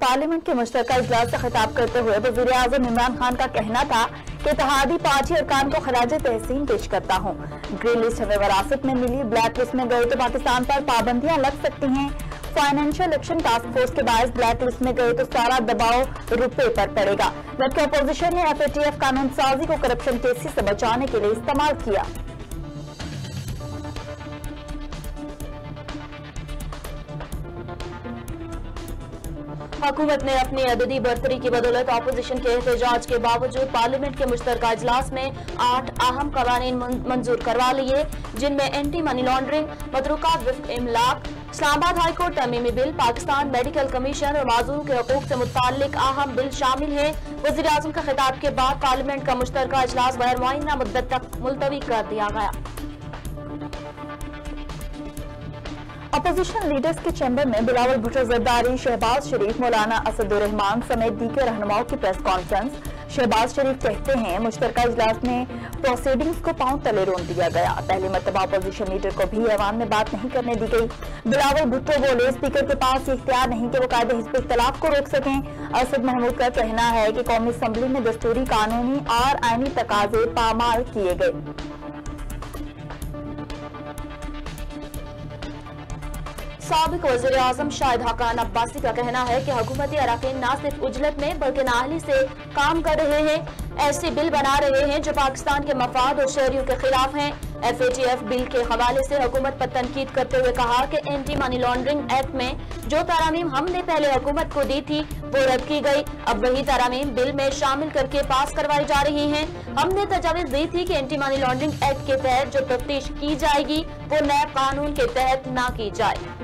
Parliament के मुश्तरका इजलास से खिताब करते हुए वज़ीर आज़म इमरान खान का कहना था कि इत्तेहादी पार्टी अरकान को खराजे तहसीन पेश करता हूँ। ग्रीन लिस्ट हमें विरासत में मिली, ब्लैक लिस्ट में गए तो पाकिस्तान पर पाबंदियां लग सकती हैं। फाइनेंशियल एक्शन टास्क फोर्स के बायस ब्लैक लिस्ट में गए तो सारा दबाव रुपए पर पड़ेगा। जबकि अपोजिशन ने FATF कानून साजी को करप्शन केसेस से बचाने के लिए इस्तेमाल किया। हुकूमत ने अपनी अददी बर्तरी की बदौलत अपोजिशन के एहतजाज के बावजूद पार्लियामेंट के मुश्तरका इजलास में 8 अहम कवानीन मंजूर करवा लिए, जिनमें एंटी मनी लॉन्ड्रिंग, मतरूकात विफ्क इमलाक, इस्लामाबाद हाईकोर्ट तरमीमी बिल, पाकिस्तान मेडिकल कमीशन और माजूरों के हकूक से मुताल्लिक अहम बिल शामिल है। वज़ीर आज़म के खिताब के बाद पार्लियामेंट का मुश्तरका इजलास गैर मुअय्यना मुद्दत तक मुलतवी कर दिया गया। अपोजिशन लीडर्स के चैम्बर में बिलावल भुट्टो जरदारी, शहबाज शरीफ, मौलाना असदुर्रहमान समेत दीगर रहनुमाओं की प्रेस कॉन्फ्रेंस। शहबाज शरीफ कहते हैं मुश्तरका इजलास में प्रोसीडिंग्स को पांव तले रोन दिया गया। पहली मरतबा अपोजिशन लीडर को भी ऐवान में बात नहीं करने दी गई। बिलावल भुट्टो बोले, स्पीकर के पास ये इख्तियार नहीं कि वो कायदे हिज़्ब इख्तिलाफ को रोक सकें। असद महमूद का कहना है कि कौमी असम्बली में दस्तूरी, कानूनी और आईनी तकाजे पामाल किए गए। साबिक वज़ीर आज़म शाहिद हकान अब्बासी का कहना है कि हुकूमती अरकान न सिर्फ उजलत में बल्कि नाअहली से काम कर रहे हैं, ऐसे बिल बना रहे हैं जो पाकिस्तान के मफाद और शहरियों के खिलाफ हैं। FATF बिल के हवाले से हुकूमत पर तनकीद करते हुए कहा कि एंटी मनी लॉन्ड्रिंग एक्ट में जो तरामीम हमने पहले हुकूमत को दी थी वो रद्द की गई। अब वही तरामीम बिल में शामिल करके पास करवाई जा रही हैं। हमने तजावीज़ दी थी कि एंटी मनी लॉन्ड्रिंग एक्ट के तहत जो तफ्तीश की जाएगी वो नए कानून के तहत न की जाए।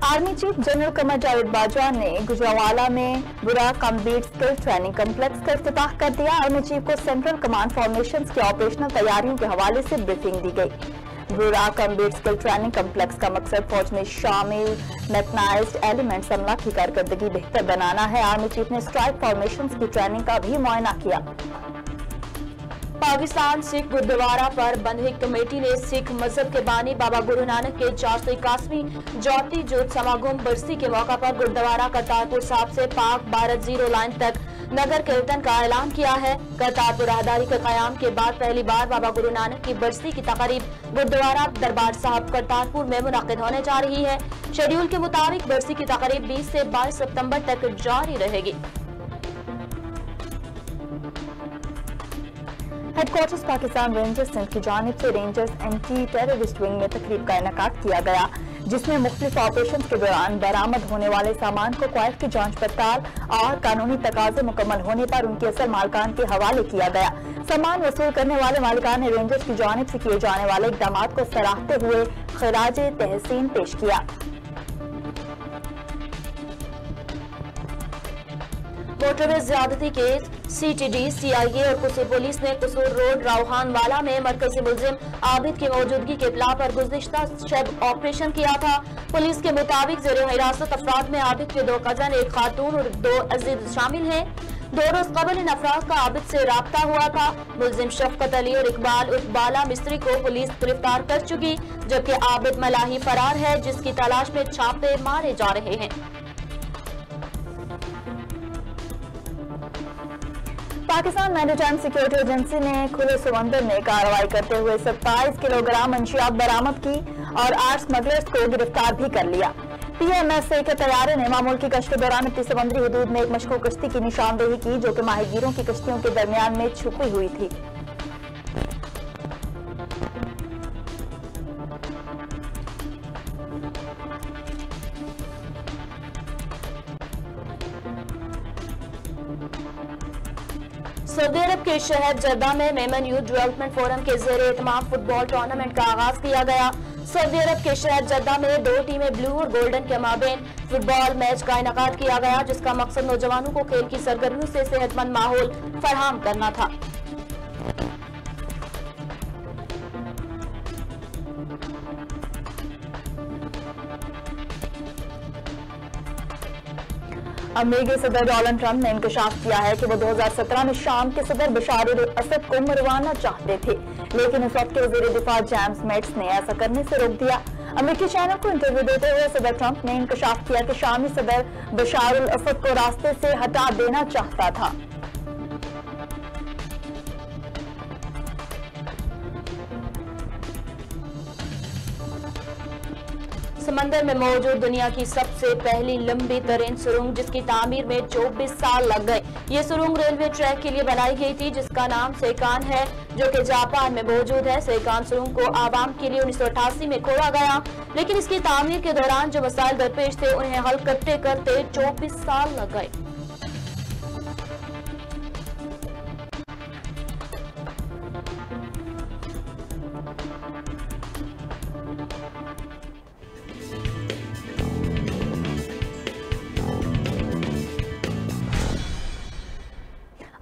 Army chief general Qamar Javed Bajwa ने गुजरांवाला में बुरा कम्बैट स्किल ट्रेनिंग कम्प्लेक्स का इफ्तिताह कर दिया। आर्मी चीफ को सेंट्रल कमांड फॉर्मेशन की ऑपरेशनल तैयारियों के हवाले से ब्रीफिंग दी गई। बुरा कम्बैट स्किल ट्रेनिंग कम्प्लेक्स का मकसद फौज में शामिल मैकनाइज्ड एलिमेंट्स अमला की कारकर्दगी बेहतर बनाना है। आर्मी चीफ ने स्ट्राइक फॉर्मेशन की ट्रेनिंग का भी मुआयना किया। पाकिस्तान सिख गुरुद्वारा पर बंधे कमेटी ने सिख मजहब के बानी बाबा गुरु नानक के 481वीं ज्योति ज्योत समागम बरसी के मौका पर गुरुद्वारा करतारपुर साहिब से पाक भारत जीरो लाइन तक नगर कीर्तन का ऐलान किया है। करतारपुर राहदारी के कयाम के बाद पहली बार बाबा गुरु नानक की बरसी की तकरीब गुरुद्वारा दरबार साहब करतारपुर में मुनक्किद होने जा रही है। शेड्यूल के मुताबिक बरसी की तकरीब 20 से 22 सितंबर तक जारी रहेगी। हेडक्वार्टर्स पाकिस्तान रेंजर्स सिंध की जानिब से रेंजर्स एंटी टेररिस्ट विंग में तकरीब का इनेकाद किया गया, जिसमें मुख्तलिफ ऑपरेशन के दौरान बरामद होने वाले सामान को क्वायत की जांच पड़ताल और कानूनी तकाजे मुकम्मल होने पर उनके असल मालिकान के हवाले किया गया। सामान वसूल करने वाले मालिकान ने रेंजर्स की जानिब से किए जाने वाले इकदाम को सराहते हुए खराजे तहसीन पेश किया। मोटरवे ज्यादती केस CTD, CIA और कसूर पुलिस ने कसूर रोड रावहानवाला में मरकजी मुलजिम आबिद की मौजूदगी के इत्तला पर गुज़िश्ता शब ऑपरेशन किया था। पुलिस के मुताबिक ज़ेर हिरासत अफराद में आबिद के 2 कज़न, 1 खातून और 2 अजीज शामिल हैं। 2 रोज कबल इन अफराद का आबिद से राब्ता हुआ था। मुलजिम शफकत अली और इकबाल उर्फ मिस्त्री को पुलिस गिरफ्तार कर चुकी, जबकि आबिद मलाही फरार है, जिसकी तलाश में छापे मारे जा रहे हैं। पाकिस्तान मैरीटाइम सिक्योरिटी एजेंसी ने खुले समंदर में कार्रवाई करते हुए 27 किलोग्राम मंशियात बरामद की और 8 स्मगलर्स को गिरफ्तार भी कर लिया। PMSA के तैयारे ने मामूल की गश्त के दौरान अपनी समुद्री हदूद में एक मशकूक कश्ती की निशानदेही की, जो कि माहिरगिरों की कश्तियों के दरमियान में छुपी हुई थी। सऊदी अरब के शहर जद्दा में मेमन यूथ डेवलपमेंट फोरम के ज़ेरे एहतमाम फुटबॉल टूर्नामेंट का आगाज किया गया। सऊदी अरब के शहर जद्दा में 2 टीमें ब्लू और गोल्डन के माबेन फुटबॉल मैच का इनेकाद किया गया, जिसका मकसद नौजवानों को खेल की सरगर्मियों से सेहतमंद माहौल फराहम करना था। अमेरिकी सदर डोनाल्ड ट्रंप ने इंकशाफ किया है कि वो 2017 में शाम के सदर बशार अल-असद को मरवाना चाहते थे, लेकिन उस वक्त के वज़ीर दिफा जेम्स मैटिस ने ऐसा करने से रोक दिया। अमेरिकी चैनल को इंटरव्यू देते हुए सदर ट्रंप ने इंकशाफ किया कि शामी सदर बशार अल असद को रास्ते से हटा देना चाहता था। समंदर में मौजूद दुनिया की सबसे पहली लंबी तरीन सुरंग, जिसकी तामीर में 24 साल लग गए। ये सुरंग रेलवे ट्रैक के लिए बनाई गई थी, जिसका नाम सेकान है, जो कि जापान में मौजूद है। सेकान सुरंग को आवाम के लिए 1988 में खोला गया, लेकिन इसकी तामीर के दौरान जो मसाइल दरपेश थे उन्हें हल करते करते 24 साल लग गए।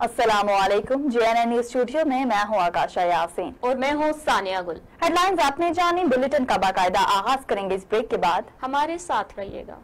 अस्सलामुअलैकुम। JNN न्यूज स्टूडियो में मैं हूं आकाशा यासीन और मैं हूं सानिया गुल। हेडलाइंस आपने जानी, बुलेटिन का बाकायदा आगाज करेंगे इस ब्रेक के बाद। हमारे साथ रहिएगा।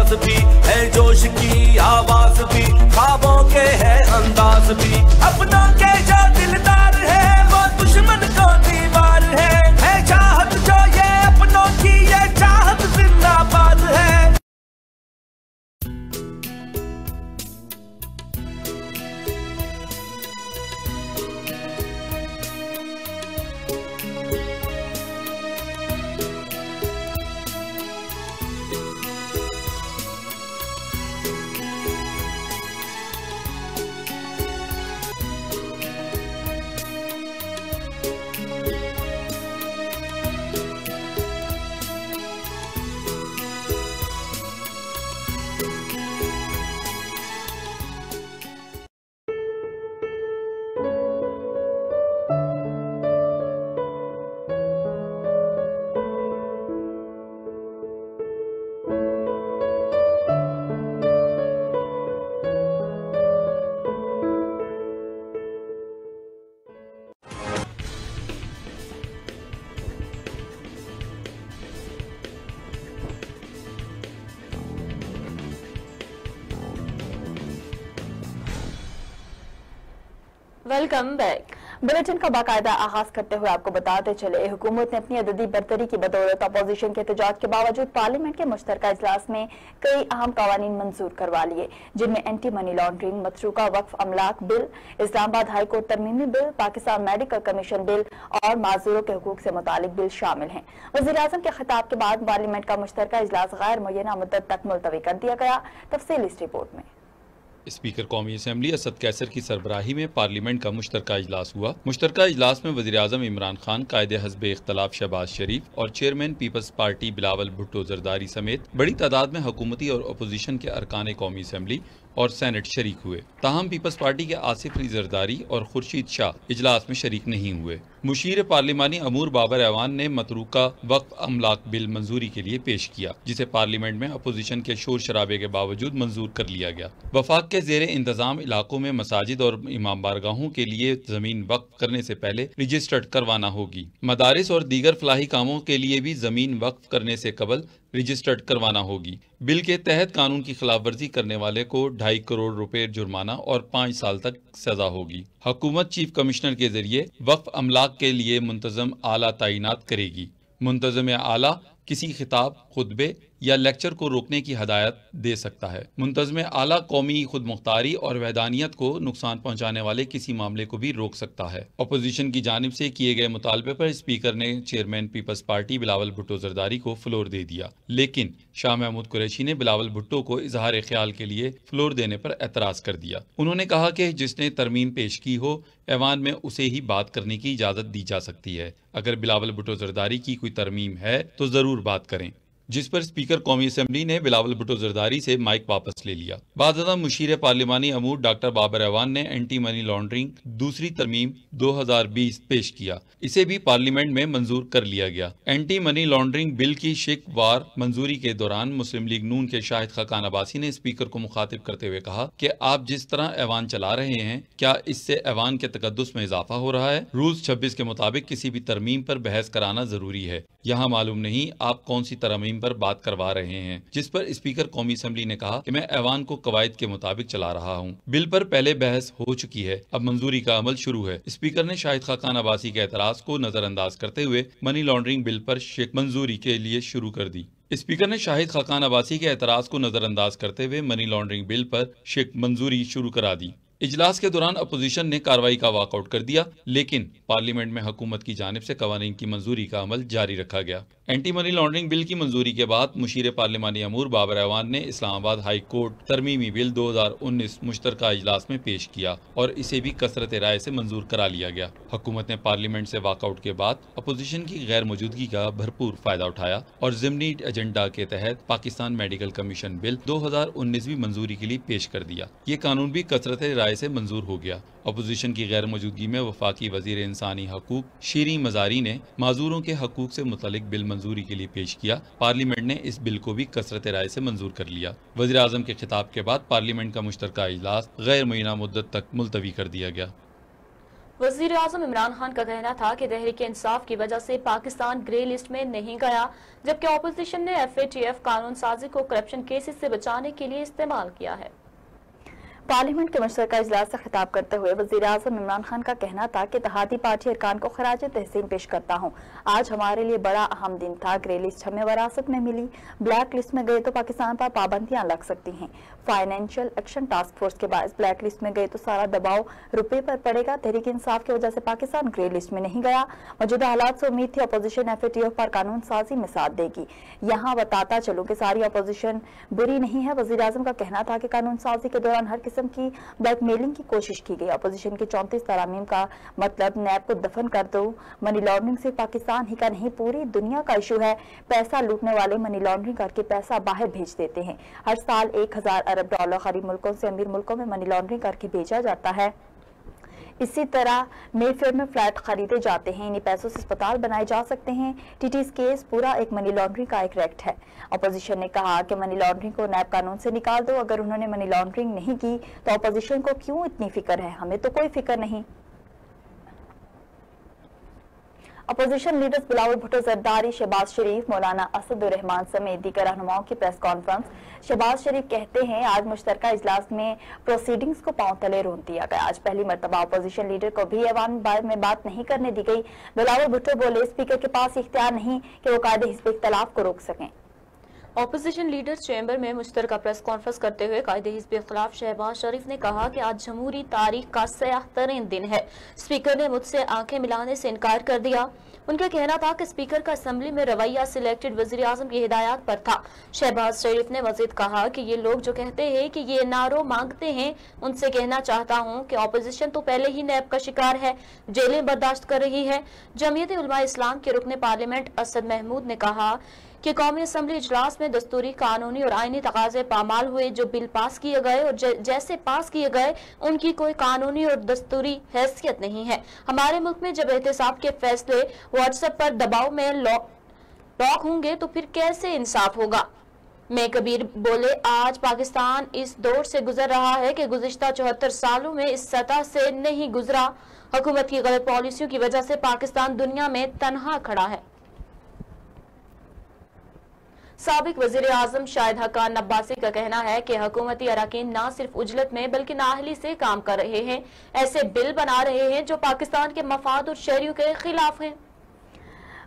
साथ भी है जोश की आवाज भी, ख्वाबों के है अंदाज भी, अपनों के जो दिलदार है वो दुश्मन को दीवार है चाहत जो ये अपनों की ये चाहत जिंदाबाद है। Welcome back. बुलेटिन का बाकायदा आगाज करते हुए आपको बताते चले, हुकूमत ने अपनी अददी बरतरी की बदौलत अपोजिशन के एहतजाज के बावजूद पार्लियामेंट के मुश्तरका इजलास में कई अहम कवानीन मंजूर करवा लिए, जिनमें एंटी मनी लॉन्ड्रिंग, मतरूका वक्फ अमलाक बिल, इस्लामाबाद हाई कोर्ट तरमीमी bill, Pakistan medical commission bill और माजूरों के हुकूक से मुतालिक बिल शामिल हैं। वज़ीर-ए-आज़म के खिताब के बाद पार्लियामेंट का मुश्तरका इजलास गैर मुय्यना मुद्दत तक मुलतवी कर दिया गया। तफसील इस रिपोर्ट में। स्पीकर कौमी असम्बली असद कैसर की सरबराही में पार्लियामेंट का मुश्तरका इजलास हुआ। मुश्तरका इजलास में वज़ीर-ए-आज़म इमरान खान, कायदे हज़्ब इख्तलाफ शहबाज शरीफ और chairman Peoples Party Bilawal Bhutto Zardari समेत बड़ी तादाद में हुकूमती और अपोजिशन के अरकान कौमी असम्बली और सेनेट शरीक हुए। ताहम पीपल्स पार्टी के आसिफ अली जरदारी और खुर्शीद शाह इजलास में शरीक नहीं हुए। मुशीर पार्लिमानी अमूर बाबर ऐवान ने मतरूका वक्फ अमलाक बिल मंजूरी के लिए पेश किया, जिसे पार्लियामेंट में अपोजिशन के शोर शराबे के बावजूद मंजूर कर लिया गया। वफाक के ज़ेरे इंतजाम इलाकों में मसाजिद और इमाम बारगाहों के लिए जमीन वक्फ करने से पहले रजिस्टर्ड करवाना होगी। मदारिस और दीगर फलाही कामों के लिए भी जमीन वक्फ करने से कबल रजिस्टर्ड करवाना होगी। बिल के तहत कानून की खिलाफ वर्जी करने वाले को 2.5 करोड़ रुपए जुर्माना और 5 साल तक सजा होगी। हुकूमत चीफ कमिश्नर के जरिए वक्फ अमलाक के लिए मुंतजम आला तैनात करेगी। मुंतजम आला किसी खिताब, खुतबे या लेक्चर को रोकने की हदायत दे सकता है। मुंतजम आला कौमी खुद मुख्तारी और वहदानियत को नुकसान पहुंचाने वाले किसी मामले को भी रोक सकता है। अपोजिशन की जानिब से किए गए मुतालबे पर स्पीकर ने chairman Peoples Party Bilawal Bhutto Zardari को फ्लोर दे दिया, लेकिन शाह महमूद कुरैशी ने बिलावल भुट्टो को इजहार ख्याल के लिए फ्लोर देने पर एतराज कर दिया। उन्होंने कहा कि जिसने तरमीम पेश की हो, ऐवान में उसे ही बात करने की इजाजत दी जा सकती है। अगर बिलावल भुट्टो जरदारी की कोई तरमीम है तो जरूर बात करें, जिस पर स्पीकर कौमी असम्बली ने बिलावल भुट्टो जरदारी से माइक वापस ले लिया। बादशाह मुशीर पार्लिमानी अमूर डॉक्टर बाबर ऐवान ने एंटी मनी लॉन्ड्रिंग दूसरी तरमीम 2020 पेश किया, इसे भी पार्लियामेंट में मंजूर कर लिया गया। एंटी मनी लॉन्ड्रिंग बिल की शिकवार मंजूरी के दौरान मुस्लिम लीग नून के शाहिद खाकान अब्बासी ने स्पीकर को मुखातिब करते हुए कहा कि आप जिस तरह ऐवान चला रहे हैं, क्या इससे ऐवान के तकद्दुस में इजाफा हो रहा है? रूल्स 26 के मुताबिक किसी भी तरमीम पर बहस कराना जरूरी है। यहाँ मालूम नहीं आप कौन सी तरमीम पर बात करवा रहे हैं। जिस पर स्पीकर कौमी असम्बली ने कहा कि मैं ऐवान को कवायद के मुताबिक चला रहा हूँ। बिल पर पहले बहस हो चुकी है, अब मंजूरी का अमल शुरू है। स्पीकर ने शाहिद खाकान अब्बासी के एतराज को नजरअंदाज करते हुए मनी लॉन्ड्रिंग बिल पर मंजूरी के लिए शुरू कर दी। स्पीकर ने शाहिद खाकान अब्बासी के एतराज को नजरअंदाज करते हुए मनी लॉन्ड्रिंग बिल पर मंजूरी शुरू करा दी। इजलास के दौरान अपोजिशन ने कार्रवाई का वॉकआउट कर दिया, लेकिन पार्लियामेंट में हुकूमत की जानिब से कवानीन की मंजूरी का अमल जारी रखा गया। एंटी मनी लॉन्ड्रिंग बिल की मंजूरी के बाद मुशीर पार्लिमानी अमूर बाबर ऐवान ने इस्लामाबाद हाई कोर्ट तरमीमी बिल 2019 मुश्तरका इजलास में पेश किया और इसे भी कसरत राय से मंजूर करा लिया गया। हुकूमत ने पार्लियामेंट से वॉकआउट के बाद अपोजिशन की गैर मौजूदगी का भरपूर फायदा उठाया और ज़िमनी एजेंडा के तहत पाकिस्तान मेडिकल कमीशन बिल 2019 भी मंजूरी के लिए पेश कर दिया। ये कानून भी कसरत राय से मंजूर हो गया। अपोजिशन की गैर मौजूदगी में वफाकी वजीर इंसानी हकूक शीरीन मजारी ने माजूरों के हकूक से मुतलिक बिल मंजूरी के लिए पेश किया। पार्लियामेंट ने इस बिल को भी कसरत राय से मंजूर कर लिया। वज़ीर आज़म के खिताब के बाद पार्लियामेंट का मुश्तरका इजलास गैर मुय्यना मुद्दत तक मुलतवी कर दिया गया। वजीर आजम इमरान खान का कहना था कि तहरीक इंसाफ की वजह से पाकिस्तान ग्रे लिस्ट में नहीं गया, जबकि ऑपोजिशन ने FATF कानून साजी को करप्शन केसेस से बचाने के लिए इस्तेमाल किया है। पार्लियामेंट के मुश्तरका इजलास से खिताब करते हुए वजीर आजम इमरान खान का कहना था कि इत्तेहादी पार्टी अरकान को खराज तहसीन पेश करता हूँ। आज हमारे लिए बड़ा अहम दिन था। ग्रे लिस्ट हमें वरासत में मिली, ब्लैक लिस्ट में गए तो पाकिस्तान पर पाबंदियां लग सकती हैं। फाइनेंशियल एक्शन टास्क फोर्स के बाद ब्लैक लिस्ट में गए तो सारा दबाव रुपए पर पड़ेगा। तहरीक इंसाफ की वजह से पाकिस्तान ग्रे लिस्ट में नहीं गया। मौजूदा हालात से उम्मीद थी अपोजिशन FATF पर कानून साजी में साथ देगी। यहाँ बताता चलूं कि सारी अपोजिशन बुरी नहीं है। वजीर आजम का कहना था कि कानून साजी के दौरान हर किस्म की ब्लैकमेलिंग की कोशिश की गई। अपोजिशन के 34 तरामीम का मतलब नैब को दफन कर दो। मनी लॉन्ड्रिंग सिर्फ पाकिस्तान ही का नहीं, पूरी दुनिया का इशू है। पैसा लूटने वाले मनी लॉन्ड्रिंग करके पैसा बाहर भेज देते हैं। हर साल 1000 अरब डॉलर गरीब मुल्कों से अमीर मुल्कों में मनी लॉन्ड्रिंग करके भेजा जाता है। इसी तरह मेफेयर में फ्लैट खरीदे जाते हैं। इन्हीं पैसों से अस्पताल बनाए जा सकते हैं। TT's केस पूरा एक मनी लॉन्ड्रिंग का एक एक्ट है। अपोजिशन ने कहा कि मनी लॉन्ड्रिंग को नैब कानून से निकाल दो। अगर उन्होंने मनी लॉन्ड्रिंग नहीं की तो अपोजिशन को क्यों इतनी फिक्र है? हमें तो कोई फिक्र नहीं। अपोजिशन लीडर्स बिलावल भुट्टो जरदारी, शहबाज शरीफ, मौलाना असदुर्रहमान समेत दीगर रहनुमाओं की प्रेस कॉन्फ्रेंस। शहबाज शरीफ कहते हैं आज मुश्तरका इजलास में प्रोसीडिंग्स को पांव तले रोक दिया गया। आज पहली मरतबा अपोजिशन लीडर को भी ऐवान में बात नहीं करने दी गई। बिलावल भुट्टो बोले स्पीकर के पास इख्तियार नहीं कि वो कायदे हिज़्ब इख्तिलाफ को रोक सकें। ऑपोजिशन लीडर्स चैम्बर में मुश्तरका प्रेस कॉन्फ्रेंस करते हुए कायदे हिज़्ब इख्तिलाफ शहबाज शरीफ ने कहा कि आज जमहूरी तारीख का सयाह तरीन दिन है। स्पीकर ने मुझसे आंखें मिलाने से इनकार कर दिया। उनका कहना था कि स्पीकर का असेंबली में रवैया सिलेक्टेड वजीर आजम की हिदायत पर था। शहबाज शरीफ ने मजीद कहा कि ये लोग जो कहते हैं कि ये नारो मांगते हैं, उनसे कहना चाहता हूँ कि ऑपोजिशन तो पहले ही नैब का शिकार है, जेलें बर्दाश्त कर रही है। जमीयत उलमा इस्लाम के रुकने पार्लियामेंट असद महमूद ने कहा कि कौमी असम्बली इजलास में दस्तूरी, कानूनी और आईनी तकाजे पामाल हुए। जो बिल पास किए गए और जैसे पास किए गए उनकी कोई कानूनी और दस्तूरी हैसियत नहीं है। हमारे मुल्क में जब एहतसाब के फैसले व्हाट्सएप पर दबाव में लॉक होंगे तो फिर कैसे इंसाफ होगा? मैं कबीर बोले आज पाकिस्तान इस दौर से गुजर रहा है कि गुज़िश्ता 74 सालों में इस सतह से नहीं गुजरा। हुकूमत की गलत पॉलिसियों की वजह से पाकिस्तान दुनिया में तनहा खड़ा है। साबिक वजीर आजम शाहिद हकान अब्बासी का कहना है कि हुकूमती अरकान न सिर्फ उजलत में बल्कि नाअहली से काम कर रहे हैं, ऐसे बिल बना रहे हैं जो पाकिस्तान के मफाद और शहरियों के खिलाफ हैं।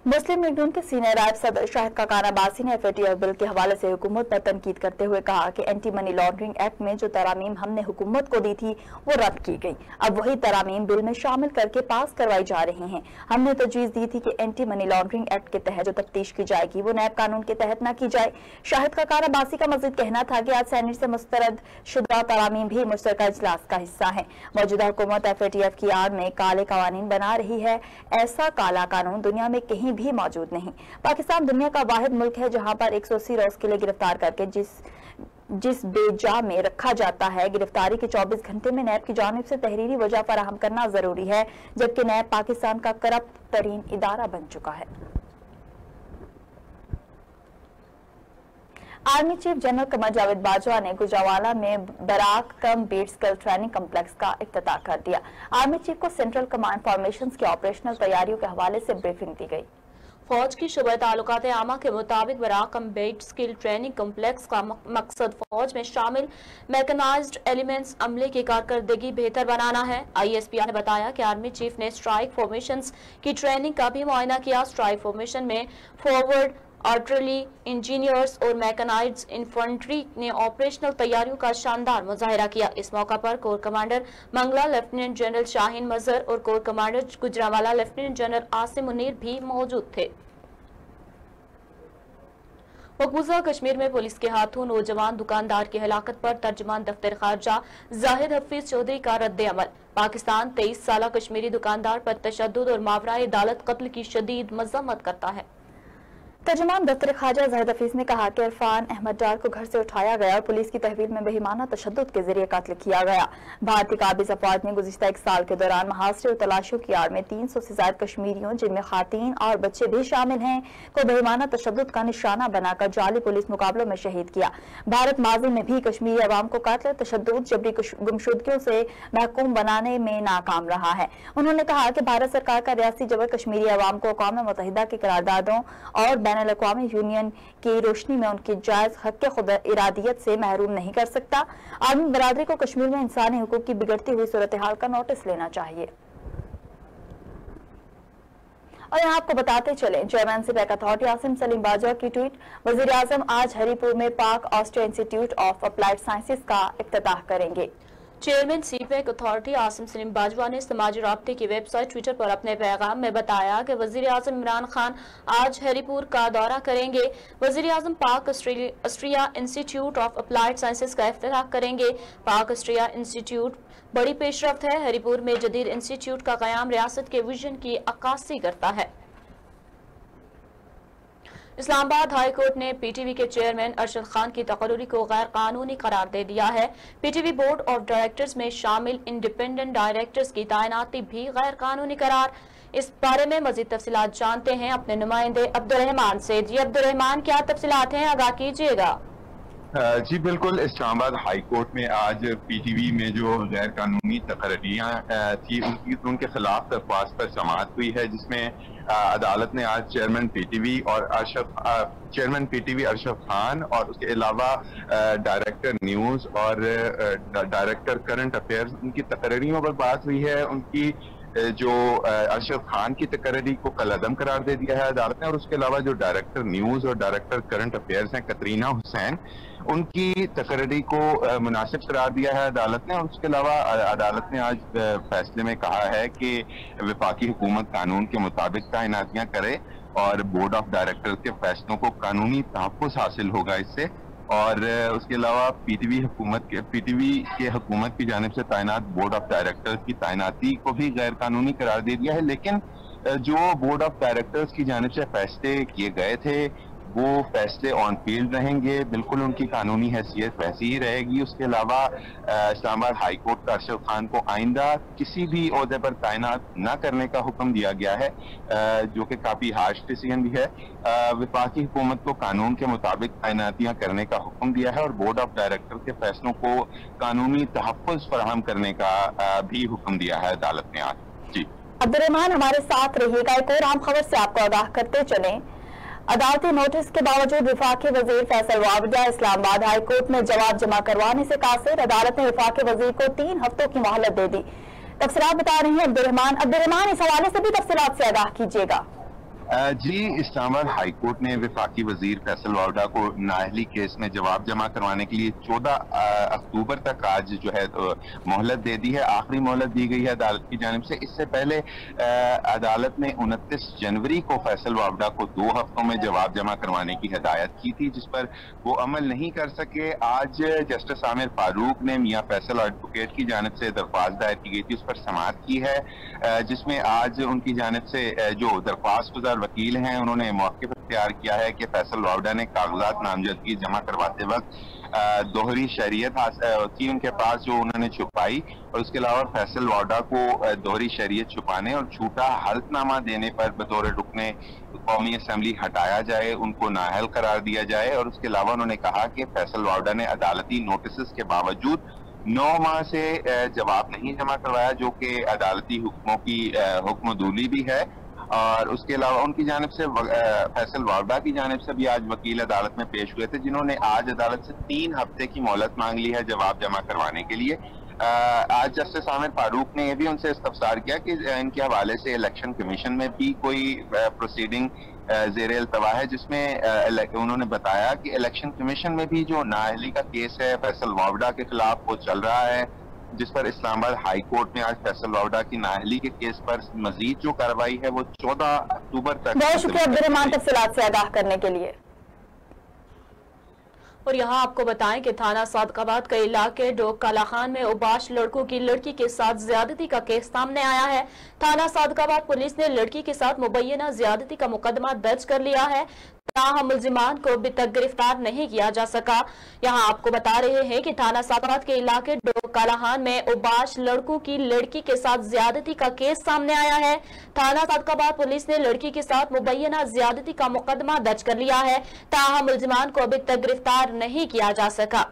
मुस्लिम लीग नून के सीनियर नायब सदर शाहिद हकान अब्बासी ने FATF बिल के हवाले से हुकूमत पर तनकीद करते हुए कहा कि एंटी मनी लॉन्ड्रिंग एक्ट में जो तरामीम हमने हुकूमत को दी थी वो रद्द की गई। अब वही तरामीम बिल में शामिल करके पास करवाई जा रही हैं। हमने तजवीज़ दी थी कि एंटी मनी लॉन्ड्रिंग एक्ट के तहत जो तफ्तीश की जाएगी वो नैब कानून के तहत न की जाए। शाहिद हकान अब्बासी का मज़ीद कहना था कि आज सेनेट से मुस्तरद शुदा तरामीम भी मुश्तरका इजलास का हिस्सा है। मौजूदा हुकूमत FATF की आड़ में काले कवानीन बना रही है। ऐसा काला कानून दुनिया में कहीं भी मौजूद नहीं। पाकिस्तान दुनिया का वाहिद मुल्क है जहां पर 180 रोज के लिए गिरफ्तार करके जिस बेजा में रखा जाता है। गिरफ्तारी के 24 घंटे में नैब की जानिब से तहरीरी वजह फराहम करना जरूरी है, जबकि नैब पाकिस्तान का करप्ट तरीन इदारा बन चुका है। Army chief general Qamar Javed Bajwa ने गुजरावाला में बराक कम बीट स्किल ट्रेनिंग कम्प्लेक्स का इफ्तिताह कर दिया। आर्मी चीफ को सेंट्रल कमांड फॉर्मेशन की ऑपरेशनल तैयारियों के हवाले से ब्रीफिंग दी गई। फौज की शुबा ताल्लुकात आमा के मुताबिक बराक कम्बैट स्किल ट्रेनिंग कम्प्लेक्स का मकसद फौज में शामिल मैकेनाइज्ड एलिमेंट्स अमले की कारकर्दगी बेहतर बनाना है। ISP ने बताया कि आर्मी चीफ ने स्ट्राइक फॉर्मेशंस की ट्रेनिंग का भी मुआयना किया। स्ट्राइक फॉर्मेशन में फॉरवर्ड आर्टिलरी इंजीनियर्स और मैकेनाइज्ड इन्फेंट्री ने ऑपरेशनल तैयारियों का शानदार मुजाहिरा किया। इस मौका पर corps commander Mangla lieutenant general Shaheen Mazhar और corps commander Gujranwala lieutenant general Asim Munir भी मौजूद थे। मकबूजा कश्मीर में पुलिस के हाथों नौजवान दुकानदार की हलाकत पर तर्जमान दफ्तर खारजा जाहिद हफीज चौधरी का रद्द अमल। पाकिस्तान 23 साला कश्मीरी दुकानदार पर तशद्दुद और मावराए अदालत कत्ल की शदीद मजम्मत करता है। तर्जुमान दफ्तर ख्वाजा ज़ाहिद हफीज ने कहा कि इरफान अहमद डार को घर से उठाया गया और पुलिस की तहवील में बेईमाना तशद्दुद के जरिए कत्ल किया गया। भारतीय काबिज अफवाज ने गुज़िश्ता एक साल के दौरान महासरे और तलाशियों की आड़ में 300 से ज्यादा कश्मीरियों, जिनमें खातीन और बच्चे भी शामिल हैं, को बेईमाना तशद्दुद का निशाना बनाकर जाली पुलिस मुकाबलों में शहीद किया। भारत माजी में भी कश्मीरी अवाम को कत्ल, तशद्दुद, जबरी गुमशुदगियों से महकूम बनाने में नाकाम रहा है। उन्होंने कहा कि भारत सरकार का रियासी जबर कश्मीरी अवाम को अक़वाम मुत्तहिदा की करारदादों और बैनुल-अक़वामी यूनियन की रोशनी में उनकी जायज हक़ के खुद इरादियत से महरूम नहीं कर सकता। आलमी बरादरी को कश्मीर में इंसानी हुकूक की बिगड़ती हुई सूरत हाल का नोटिस लेना चाहिए। और यहाँ आपको बताते चलें, चेयरमैन सिपैक अथॉरिटी आसिम सलीम बाजवा की ट्वीट। वज़ीर आज़म आज हरीपुर में पाक Austria institute of applied sciences का इफ्तिताह करेंगे। Chairman CPEC authority Asim Salim Bajwa ने समाजी राब्ते की वेबसाइट ट्विटर पर अपने पैगाम में बताया कि वज़ीर आज़म इमरान खान आज हरीपुर का दौरा करेंगे। वज़ीर आज़म पाक Austria institute of applied sciences का इफ्तिताह करेंगे। पाक ऑस्ट्रिया इंस्टीट्यूट बड़ी पेशरफ्त है। हरीपुर में जदीद इंस्टीट्यूट का क़याम रियासत के विजन की अक्कासी करता है। इस्लामाबाद हाई कोर्ट ने पीटीवी के चेयरमैन अरशद खान की तकर्री को गैर कानूनी करार दे दिया है। पीटीवी बोर्ड ऑफ डायरेक्टर्स में शामिल इंडिपेंडेंट डायरेक्टर्स की तैनाती भी गैर कानूनी करार। इस बारे में मजीद तफसीलात जानते हैं अपने नुमाइंदे अब्दुर्रहमान से। जी अब्दुर्रहमान, क्या तफसीलात हैं, आगाह कीजिएगा। जी बिल्कुल, इस्लामाबाद हाई कोर्ट में आज पीटीवी में जो गैर कानूनी तकर्रियाँ थी उनके खिलाफ दरख्वास्त पर समाअत हुई है, जिसमें अदालत ने आज चेयरमैन पीटीवी अरशद खान और उसके अलावा डायरेक्टर न्यूज़ और डायरेक्टर करंट अफेयर्स, उनकी तकर्रियों पर बात हुई है। उनकी जो अरशद खान की तकर्री को कलअदम करार दे दिया है अदालत ने, और उसके अलावा जो डायरेक्टर न्यूज़ और डायरेक्टर करंट अफेयर्स हैं कतरीना हुसैन, उनकी तकर्री को मुनासिब करार दिया है अदालत ने। और उसके अलावा अदालत ने आज फैसले में कहा है कि वफाकी हुकूमत कानून के मुताबिक तैनातियां करे और बोर्ड ऑफ डायरेक्टर के फैसलों को कानूनी तहफ़्फ़ुज़ हासिल होगा इससे। और उसके अलावा पीटीवी के हुकूमत की जानिब से तैनात बोर्ड ऑफ डायरेक्टर्स की तैनाती को भी गैर कानूनी करार दे दिया है। लेकिन जो बोर्ड ऑफ डायरेक्टर्स की जानिब से फैसले किए गए थे वो फैसले ऑन फील्ड रहेंगे, बिल्कुल उनकी कानूनी हैसियत वैसी ही रहेगी। उसके अलावा इस्लामाबाद हाई कोर्ट का अरशद खान को आइंदा किसी भी ओहदे पर तैनात न करने का हुक्म दिया गया है, जो कि काफी हार्श डिसीजन भी है। वफाकी हुकूमत को कानून के मुताबिक तैनातियां करने का हुक्म दिया है और बोर्ड ऑफ डायरेक्टर के फैसलों को कानूनी तहफ़्फ़ुज़ फराहम करने का भी हुक्म दिया है अदालत ने आज। जी अब्दुर्रहमान, हमारे साथ रहिएगा। एक और अहम खबर से आपको आगाह करते चलें। अदालती नोटिस के बावजूद वफाकी वजीर फैसल वाबदा इस्लामाबाद हाई कोर्ट में जवाब जमा करवाने से कासिर। अदालत ने वफाकी वजीर को 3 हफ्तों की मोहलत दे दी। तफसीलात बता रही हैं अब्दुर्रहमान, इस हवाले से भी तफसीलात से आगाह कीजिएगा। जी, इस्लामाबाद हाई कोर्ट ने वफाकी वजीर फैसल वावडा को नाअहली केस में जवाब जमा करवाने के लिए 14 अक्टूबर तक आज जो है मोहलत दे दी है। आखिरी मोहलत दी गई है अदालत की जानिब से। इससे पहले अदालत ने 29 जनवरी को फैसल वावडा को 2 हफ्तों में जवाब जमा करवाने की हिदायत की थी, जिस पर वो अमल नहीं कर सके। आज जस्टिस आमिर फारूक ने मियां फैसल और एडवोकेट की जानिब से दरख्वास्त दायर की गई थी, उस पर समाअत की है, जिसमें आज उनकी जानिब से जो दरख्वास्त गुजार वकील हैं उन्होंने मौक़िफ़ इख्तियार किया है कि फैसल वावडा ने कागजात नामजदगी जमा करवाते वक्त दोहरी शरीयत थी उनके पास जो उन्होंने छुपाई, और उसके अलावा फैसल वावडा को दोहरी शरीयत छुपाने और झूठा हल्फनामा देने पर बतौर रुकने कौमी असम्बली हटाया जाए, उनको नाअहल करार दिया जाए। और उसके अलावा उन्होंने कहा कि फैसल वावडा ने अदालती नोटिस के बावजूद 9 माह से जवाब नहीं जमा करवाया, जो कि अदालती हुक्मों की हुक्मदूली भी है। और उसके अलावा उनकी जानिब से फैसल वावडा की जानिब से भी आज वकील अदालत में पेश हुए थे, जिन्होंने आज अदालत से 3 हफ्ते की मोहलत मांग ली है जवाब जमा करवाने के लिए। आज जस्टिस आमिर फारूक ने यह भी उनसे इस्तफसार किया कि इनके हवाले से इलेक्शन कमीशन में भी कोई प्रोसीडिंग ज़ेरे अल्तवा है, जिसमें उन्होंने बताया कि इलेक्शन कमीशन में भी जो नाअहली का केस है फैसल वावडा के खिलाफ वो चल रहा है, जिस पर इस्लामाबाद हाई कोर्ट में आज फैसल वावडा की नाअहली के केस पर मजीद जो कार्रवाई है वो 14 अक्टूबर तक। बहुत शुक्रिया अब्दुर्रहमान तफसीलात से आगाह करने के लिए। और यहाँ आपको बताएं कि थाना सादकाबाद के इलाके डोक काला खान में उबाश लड़कों की लड़की के साथ ज्यादती का केस सामने आया है। थाना सादकाबाद पुलिस ने लड़की के साथ मुबैना ज्यादती का मुकदमा दर्ज कर लिया है, ताहम मुल्जिमान को अभी तक गिरफ्तार नहीं किया जा सका। यहाँ आपको बता रहे हैं कि थाना सादकाबाद के इलाके डोक काला खान में उबाश लड़कों की लड़की के साथ ज्यादती का केस सामने आया है। थाना सादकाबाद पुलिस ने लड़की के साथ मुबैना ज्यादती का मुकदमा दर्ज कर लिया है, ताहम मुल्जिमान को अभी तक गिरफ्तार नहीं किया जा सका।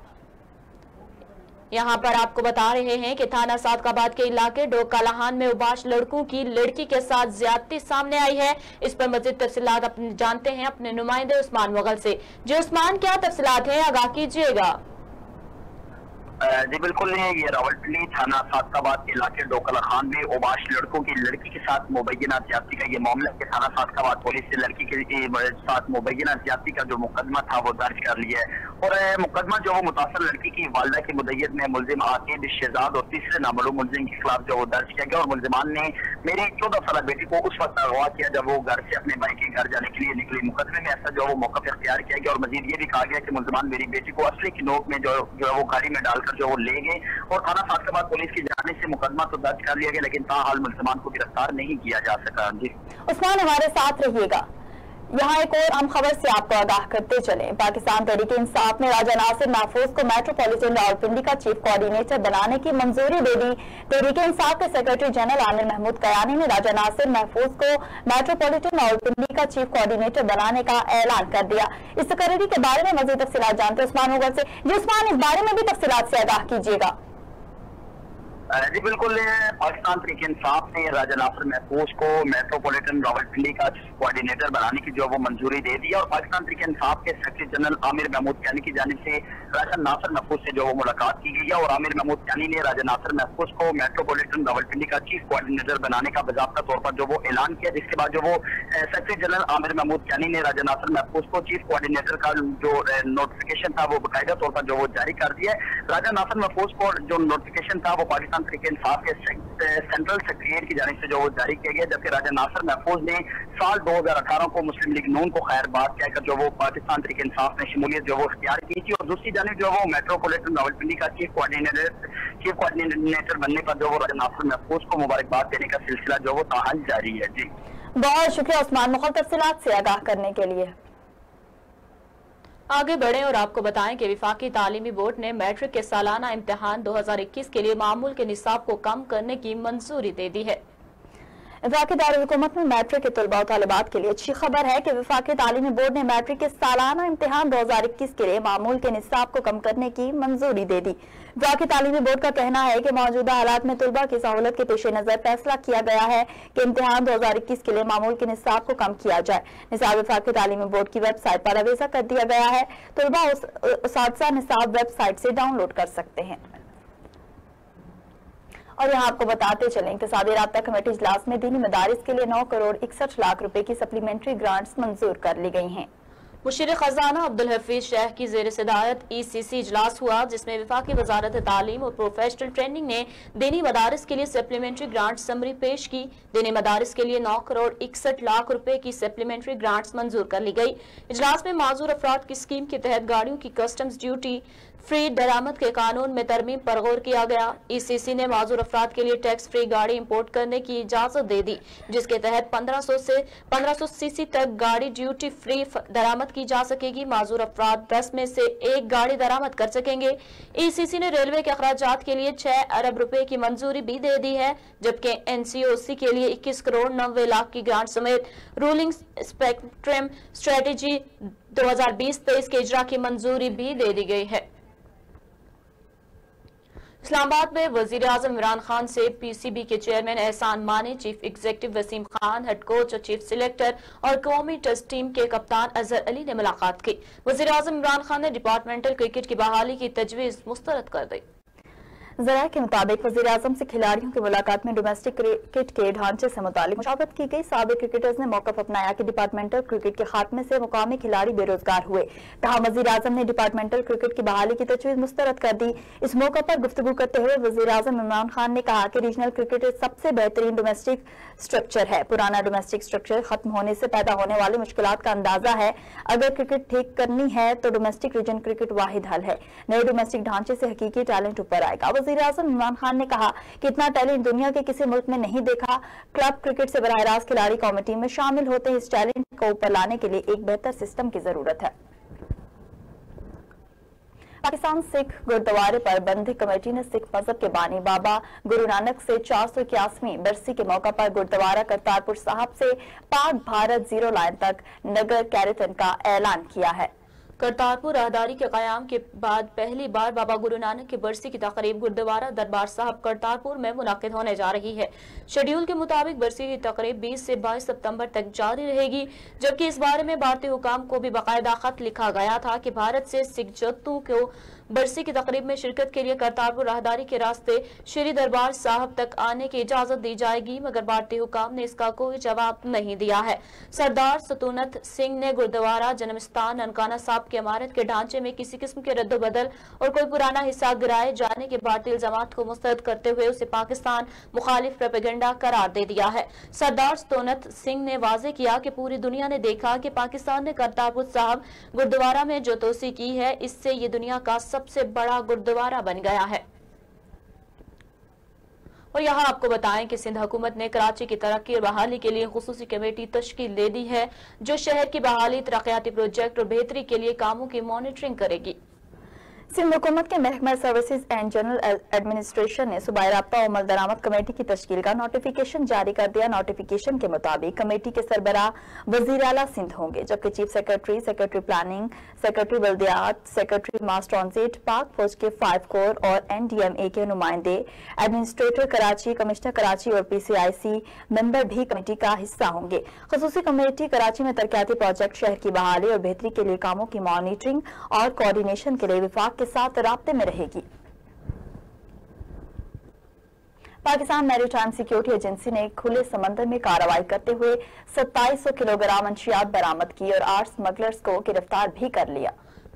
यहाँ पर आपको बता रहे हैं कि थाना सादकाबाद के इलाके डोक काला खान में उबाश लड़कों की लड़की के साथ ज्यादती सामने आई है। इस पर मजीद तफसीलात जानते हैं अपने नुमाइंदे उस्मान मुगल से। जी उस्मान, क्या तफसीलात हैं, आगाह कीजिएगा। जी बिल्कुल नहीं, ये रावलपिंडी थाना सादकाबाद के इलाके डोकला खान में उबाश लड़कों की लड़की के साथ मुबैना ज्यादती का ये मामला है। थाना सादकाबाद पुलिस ने लड़की के साथ मुबैना ज्यादती का जो मुकदमा था वो दर्ज कर लिया है और मुकदमा जो वो मुतासर लड़की की वालिदा की मुद्दत में मुलजिम आकिब शहजाद और तीसरे नामालूम मुलजिम के खिलाफ जो वो दर्ज किया गया और मुलजिमान ने मेरी 14 साल बेटी को उस वक्त अगवा किया जब वो घर से अपने भाई के घर जाने के लिए निकली। मुकदमे में ऐसा जो वो मौका इख्तियार किया गया और मजीद ये भी कहा गया कि मुलजिमान मेरी बेटी को असली की नोक में जो वो गाड़ी में डालकर जो वो ले गए और थाना सादकाबाद पुलिस की जानिब से मुकदमा तो दर्ज कर लिया गया लेकिन ताहाल मुल्जिमान को गिरफ्तार नहीं किया जा सका। जी उस्मान, हमारे साथ रहिएगा। यहाँ एक और अहम खबर से आपको आगाह करते चले। पाकिस्तान तहरीक इंसाफ ने राजा नासिर महफूज को मेट्रोपॉलिटन रावलपिंडी का चीफ कोऑर्डिनेटर बनाने की मंजूरी दे दी। तहरीक इंसाफ के सेक्रेटरी जनरल आमिर महमूद कयानी ने राजा नासिर महफूज को मेट्रोपॉलिटन रावलपिंडी का चीफ कोऑर्डिनेटर बनाने का ऐलान कर दिया। इस तकरीर के बारे में मजीद तफसीलात जानते उस्मान मुगल से। जी उस्मान, इस बारे में भी तफसीलात से आगाह कीजिएगा। जी बिल्कुल, पाकिस्तान तहरीक इंसाफ ने राजा नासिर महफूज को मेट्रोपॉलिटन रावलपिंडी का कोऑर्डिनेटर बनाने की जो वो मंजूरी दे दी और पाकिस्तान तहरीक इंसाफ के सेक्रेटरी जनरल आमिर महमूद कैनी की जानिब से राजा नासिर महफूज से जो वो मुलाकात की गई है और आमिर महमूद कैनी ने राजा नासिर महफूज को मेट्रोपॉलिटन रावलपिंडी का चीफ कोऑर्डिनेटर बनाने का बाकायदा तौर पर जो वो ऐलान किया, जिसके बाद जो वो सेक्रेटरी जनरल आमिर महमूद कैनी ने राजा नासिर महफूज को चीफ कोऑर्डिनेटर का जो नोटिफिकेशन था वो बाकायदा तौर पर जो वो जारी कर दिया। राजा नासिर महफूज को जो नोटिफिकेशन था वो पाकिस्तान तहरीक इंसाफ के सेंट्रल सेक्रेटरीट की जानिब से जो वो जारी किया गया, जबकि राजा नासिर महफूज ने साल 2018 को मुस्लिम लीग नून को खैरबाद कहकर जो वो पाकिस्तान तहरीक इंसाफ ने शमूलियत जो वो इख्तियार की थी और दूसरी जानिब जो वो मेट्रोपॉलिटन रावलपिंडी का चीफ कोऑर्डिनेटर बनने पर जो वो राजा नासिर महफूज को मुबारकबाद देने का सिलसिला जो वो ताहाल जारी है। जी बहुत शुक्रिया उस्मान, मुख्तलिफ तफसीलात से आगाह करने के लिए। आगे बढ़ें और आपको बताएं कि विफाकी तालीमी बोर्ड ने मैट्रिक के सालाना इम्तिहान 2021 के लिए मामूल के निसाब को कम करने की मंजूरी दे दी है। विफाकी दारुल-हुकूमत में मैट्रिक के तलबा और तालिबात के लिए अच्छी खबर है कि विफाकी तालीमी बोर्ड ने मैट्रिक के सालाना इम्तिहान 2021 के लिए मामूल के निसाब को कम करने की मंजूरी दे दी। विफाकी तालीमी बोर्ड का कहना है कि मौजूदा हालात में तलबा की सहूलत के पेश नजर फैसला किया गया है कि इम्तिहान 2021 के लिए मामूल के निसाब को कम किया जाए। निसाब विफाकी तालीमी बोर्ड की वेबसाइट पर अवेजा कर दिया गया है। तलबा उसातिज़ा निसाब वेबसाइट से डाउनलोड कर सकते हैं। और यहाँ आपको बताते चलें इक़्तिसादी राब्ता कमेटी इजलास में दीनी मदारिस के लिए 9 करोड़ 61 लाख रुपए की सप्लीमेंट्री ग्रांट्स मंजूर कर ली गई हैं। मुशीर खजाना अब्दुल हफीज शेख की जेर सदारत ECC इजलास हुआ, जिसमें विफाकी वजारत तालीम और प्रोफेशनल ट्रेनिंग ने दीनी मदारिस के लिए सप्लीमेंट्री ग्रांट समरी पेश की। दीनी मदारिस के लिए 9 करोड़ 61 लाख रुपए की सप्लीमेंट्री ग्रांट्स मंजूर कर ली गई। इजलास में माजूर अफराद की स्कीम के तहत गाड़ियों की कस्टम्स ड्यूटी फ्री दरामद के कानून में तरमीम पर गौर किया गया। ECC ने माजूर अफराद के लिए टैक्स फ्री गाड़ी इंपोर्ट करने की इजाजत दे दी, जिसके तहत 1500 से 1500 सीसी तक गाड़ी ड्यूटी फ्री दरामद की जा सकेगी। माजूर अफराद 10 में से 1 गाड़ी दरामद कर सकेंगे। ECC ने रेलवे के अखराजात के लिए 6 अरब रुपए की मंजूरी भी दे दी है, जबकि NCOC के लिए 21 करोड़ 90 लाख की ग्रांट समेत रूलिंग स्पेक्ट्रम स्ट्रेटेजी 2020-23 के इजरा की मंजूरी भी दे दी गई है। इस्लामाबाद में वजीर आजम इमरान खान से PCB के chairman Ehsan Mani, chief executive Wasim Khan, head coach और चीफ सिलेक्टर और कौमी टेस्ट टीम के कप्तान अजहर अली ने मुलाकात की। वजीर आजम इमरान खान ने डिपार्टमेंटल क्रिकेट की बहाली की तजवीज मुस्तरद कर दी। जरा के मुताबिक वज़ीर-ए-आज़म से खिलाड़ियों की मुलाकात में डोमेस्टिक क्रिकेट के ढांचे से मुतालिक मुशावरत की गई। साबिक क्रिकेटर्स ने मौक़िफ़ अपनाया कि डिपार्टमेंटल क्रिकेट के खात्मे से मुकामी खिलाड़ी बेरोजगार हुए। कहा वज़ीर-ए-आज़म ने डिपार्टमेंटल क्रिकेट की बहाली की तजवीज़ मुस्तरद कर दी। इस मौके पर गुफ्तगू करते हुए वज़ीर-ए-आज़म इमरान खान ने कहा कि रीजनल क्रिकेट सबसे बेहतरीन डोमेस्टिक स्ट्रक्चर है। पुराना डोमेस्टिक स्ट्रक्चर खत्म होने से पैदा होने वाली मुश्किलात का अंदाजा है। अगर क्रिकेट ठीक करनी है तो डोमेस्टिक रीजन क्रिकेट वाहिद हल है। नए डोमेस्टिक ढांचे से हकीकी टैलेंट ऊपर आएगा। वज़ीर-ए-आज़म इमरान खान ने कहा कि इतना टैलेंट दुनिया के किसी मुल्क में नहीं देखा। क्लब क्रिकेट से बराह रास्त खिलाड़ी कमेटी में शामिल होते इस टैलेंट को ऊपर लाने के लिए एक बेहतर सिस्टम की जरूरत है। पाकिस्तान सिख गुरुद्वारे पर बंदी कमेटी ने सिख मजहब के बानी बाबा गुरु नानक से 481वीं बरसी के मौका पर गुरुद्वारा करतारपुर साहब से पाक भारत जीरो लाइन तक नगर कैरेटन का ऐलान किया है। करतारपुर राहदारी के कयाम के बाद पहली बार बाबा गुरु नानक की बरसी की तकरीब गुरुद्वारा दरबार साहब करतारपुर में मुनाकिद होने जा रही है। शेड्यूल के मुताबिक बरसी की तकरीब 20 से 22 सितंबर तक जारी रहेगी, जबकि इस बारे में भारतीय हुकाम को भी बाकायदा खत लिखा गया था कि भारत से सिख जत्थों को बरसी की तकरीब में शिरकत के लिए करतारपुर राहदारी के रास्ते श्री दरबार साहब तक आने की इजाजत दी जाएगी, मगर भारतीय हुकाम ने इसका कोई जवाब नहीं दिया है। सरदार सतूनत सिंह ने गुरुद्वारा जन्मस्थान ननकाना साहब की इमारत के ढांचे में किसी किस्म के रद्दोबदल और कोई पुराना हिस्सा गिराए जाने के भारतीय इल्जामात को मुस्तरद करते हुए उसे पाकिस्तान मुखालिफ प्रोपेगेंडा करार दे दिया है। सरदार सतूनत सिंह ने वाजे किया कि पूरी दुनिया ने देखा कि पाकिस्तान ने करतारपुर साहब गुरुद्वारा में जो तोसी की है, इससे ये दुनिया का सबसे बड़ा गुरुद्वारा बन गया है। और यहाँ आपको बताएं कि सिंध हुकूमत ने कराची की तरक्की और बहाली के लिए खुसूसी कमेटी तश्कील दे दी है, जो शहर की बहाली, तरक्याती प्रोजेक्ट और बेहतरी के लिए कामों की मॉनिटरिंग करेगी। सिंध हुकूमत के महकमा सर्विसेज एंड जनरल एडमिनिस्ट्रेशन ने सूबाई राब्ता और अमल दरामद कमेटी की तश्कील का नोटिफिकेशन जारी कर दिया। नोटिफिकेशन के मुताबिक कमेटी के सरबराह वजीर आला सिंध होंगे, जबकि chief secretary, secretary planning, secretary बल्दियात, सेक्रेटरी मास ट्रांजिट, पाक फौज के 5 कोर और NDMA के नुमाइंदे, एडमिनिस्ट्रेटर कराची, कमिश्नर कराची और PCIC मेंबर भी कमेटी का हिस्सा होंगे। खुसूसी कमेटी कराची में तरक्याती प्रोजेक्ट, शहर की बहाली और बेहतरी के लिए कामों की मॉनिटरिंग और कोऑर्डिनेशन के लिए विफाक के साथ राब्ते में रहेगी। पाकिस्तान मैरीटाइम सिक्योरिटी एजेंसी ने खुले समंदर में कार्रवाई करते हुए 2700 किलोग्राम मंशियात बरामद की और 8 स्मगलर्स को गिरफ्तार भी कर लिया।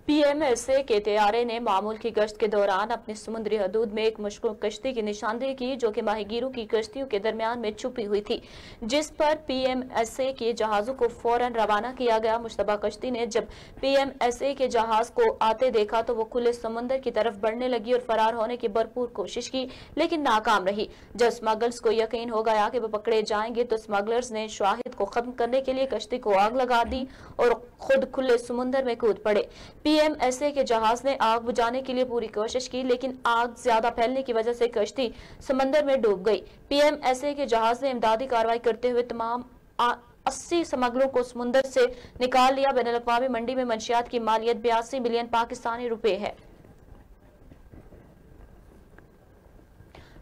PMSA के तैयारे ने मामूल की गश्त के दौरान अपनी समुद्री हदूद में एक मशकूक कश्ती की निशानदेही की, जो कि माहीगीरों की कश्तियों के दरमियान में छुपी हुई थी, जिस पर PMSA के जहाजों को फौरन रवाना किया गया। मुश्तबा कश्ती ने जब PMSA के जहाज को आते देखा तो वो खुले समंदर की तरफ बढ़ने लगी और फरार होने की भरपूर कोशिश की, लेकिन नाकाम रही। जब स्मगलर्स को यकीन हो गया कि वो पकड़े जाएंगे तो स्मगलर्स ने शाहिद को खत्म करने के लिए कश्ती को आग लगा दी और खुद खुले समुंदर में कूद पड़े। PMSA के जहाज ने आग बुझाने के लिए पूरी कोशिश की, लेकिन आग ज्यादा फैलने की वजह से कश्ती समंदर में डूब गई। PMSA के जहाज ने इमदादी कार्रवाई करते हुए तमाम 80 स्मगलों को समुंदर से निकाल लिया। बैनुल अक़वामी मंडी में मंशियात की मालियत 82 मिलियन पाकिस्तानी रुपए है।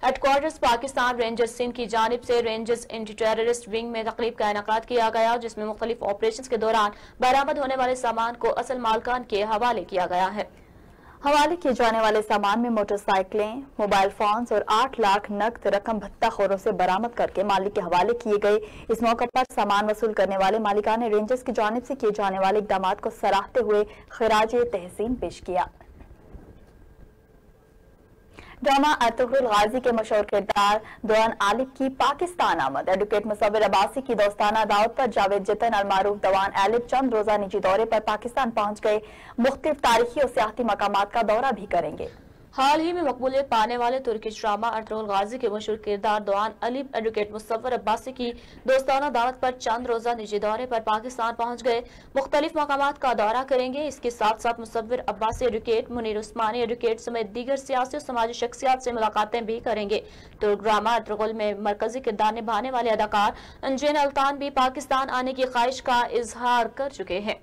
हेडक्वार्टर्स पाकिस्तान रेंजर्स सिंध की जानिब से रेंजर्स एंटी टेररिस्ट विंग में तकरीब का इनेकाद किया गया, जिसमें मुख्तलिफ ऑपरेशन के दौरान बरामद होने वाले सामान को असल मालकान के हवाले किया गया है। हवाले किए जाने वाले सामान में मोटरसाइकिलें, मोबाइल फोन्स और 8 लाख नकद रकम भत्ताखोरों से बरामद करके मालिक के हवाले किए गए। इस मौके पर सामान वसूल करने वाले मालिकान ने रेंजर्स की जानिब से किए जाने वाले इक़दामात को सराहते हुए खिराज तहसीन पेश किया। ड्रामा अर्तुगरुल गाजी के मशहूर किरदार दवान आलिफ की पाकिस्तान आमद। एडवोकेट मुसव्विर अब्बासी की दोस्ताना दावत पर जावेद जतन और मारूफ दवान आलिफ चंद रोजा निजी दौरे पर पाकिस्तान पहुंच गए। मुख्तलिफ तारीखी और सियासी मकामात का दौरा भी करेंगे। हाल ही में मकबूलियत पाने वाले तुर्किश ड्रामा अर्तुगरुल गाजी के मशहूर किरदार दवान आलिफ एडवोकेट मुसव्विर अब्बासी की दोस्ताना दावत पर चंद रोजा निजी दौरे पर पाकिस्तान पहुंच गए। मुख्तलिफ मकामात का दौरा करेंगे। इसके साथ साथ मुसव्विर अब्बासी एडवोकेट, मुनीर उस्मानी एडवोकेट समेत दीगर सियासी और समाजी शख्सियात से मुलाकातें भी करेंगे। तुर्क ड्रामा अर्तुगरुल में मरकजी किरदार निभाने वाले अदाकार अंजन अल्तान भी पाकिस्तान आने की ख्वाहिश का इजहार कर चुके हैं।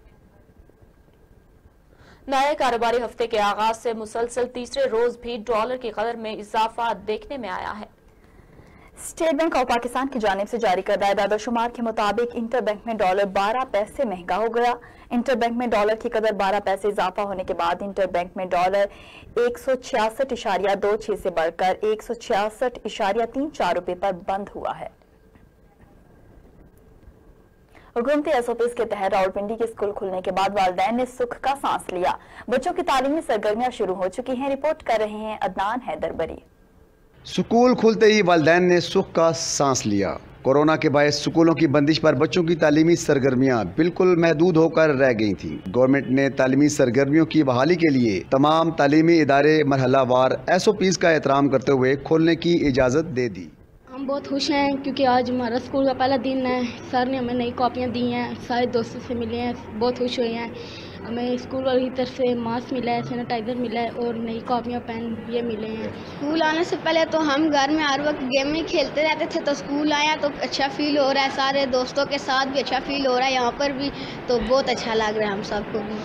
नए कारोबारी हफ्ते के आगाज से मुसलसल तीसरे रोज भी डॉलर की कदर में इजाफा देखने में आया है। स्टेट बैंक ऑफ पाकिस्तान की जानिब से जारी करदा इदादा-शुमार के मुताबिक इंटर बैंक में डॉलर 12 पैसे महंगा हो गया। इंटर बैंक में डॉलर की कदर 12 पैसे इजाफा होने के बाद इंटर बैंक में डॉलर 166.26 से बढ़कर 166.34 रुपए पर बंद हुआ है। हुकूमती SOPs के तहत रावलपिंडी के स्कूल खुलने के बाद वालिदैन ने सुख का सांस लिया। बच्चों की तालीमी सरगर्मियां शुरू हो चुकी हैं। रिपोर्ट कर रहे हैं अदनान हैदरबरी। स्कूल खुलते ही वालिदैन ने सुख का सांस लिया। कोरोना के बायस स्कूलों की बंदिश पर बच्चों की तालीमी सरगर्मियां बिल्कुल महदूद होकर रह गई थीं। गवर्नमेंट ने तालीमी सरगर्मियों की बहाली के लिए तमाम तालीमी इदारे मरहलावार SOPs का एहतराम करते हुए खोलने की इजाज़त दे दी। हम बहुत खुश हैं क्योंकि आज हमारा स्कूल का पहला दिन है। सर ने हमें नई कॉपियाँ दी हैं, सारे दोस्तों से मिले हैं, बहुत खुश हुए हैं। हमें स्कूल वालों की तरफ से मास्क मिला है, सैनिटाइज़र मिला है और नई कॉपियाँ पेन ये मिले हैं। स्कूल आने से पहले तो हम घर में हर वक्त गेम में खेलते रहते थे, तो स्कूल आया तो अच्छा फील हो रहा है, सारे दोस्तों के साथ भी अच्छा फील हो रहा है, यहाँ पर भी तो बहुत अच्छा लग रहा है हम सबको भी।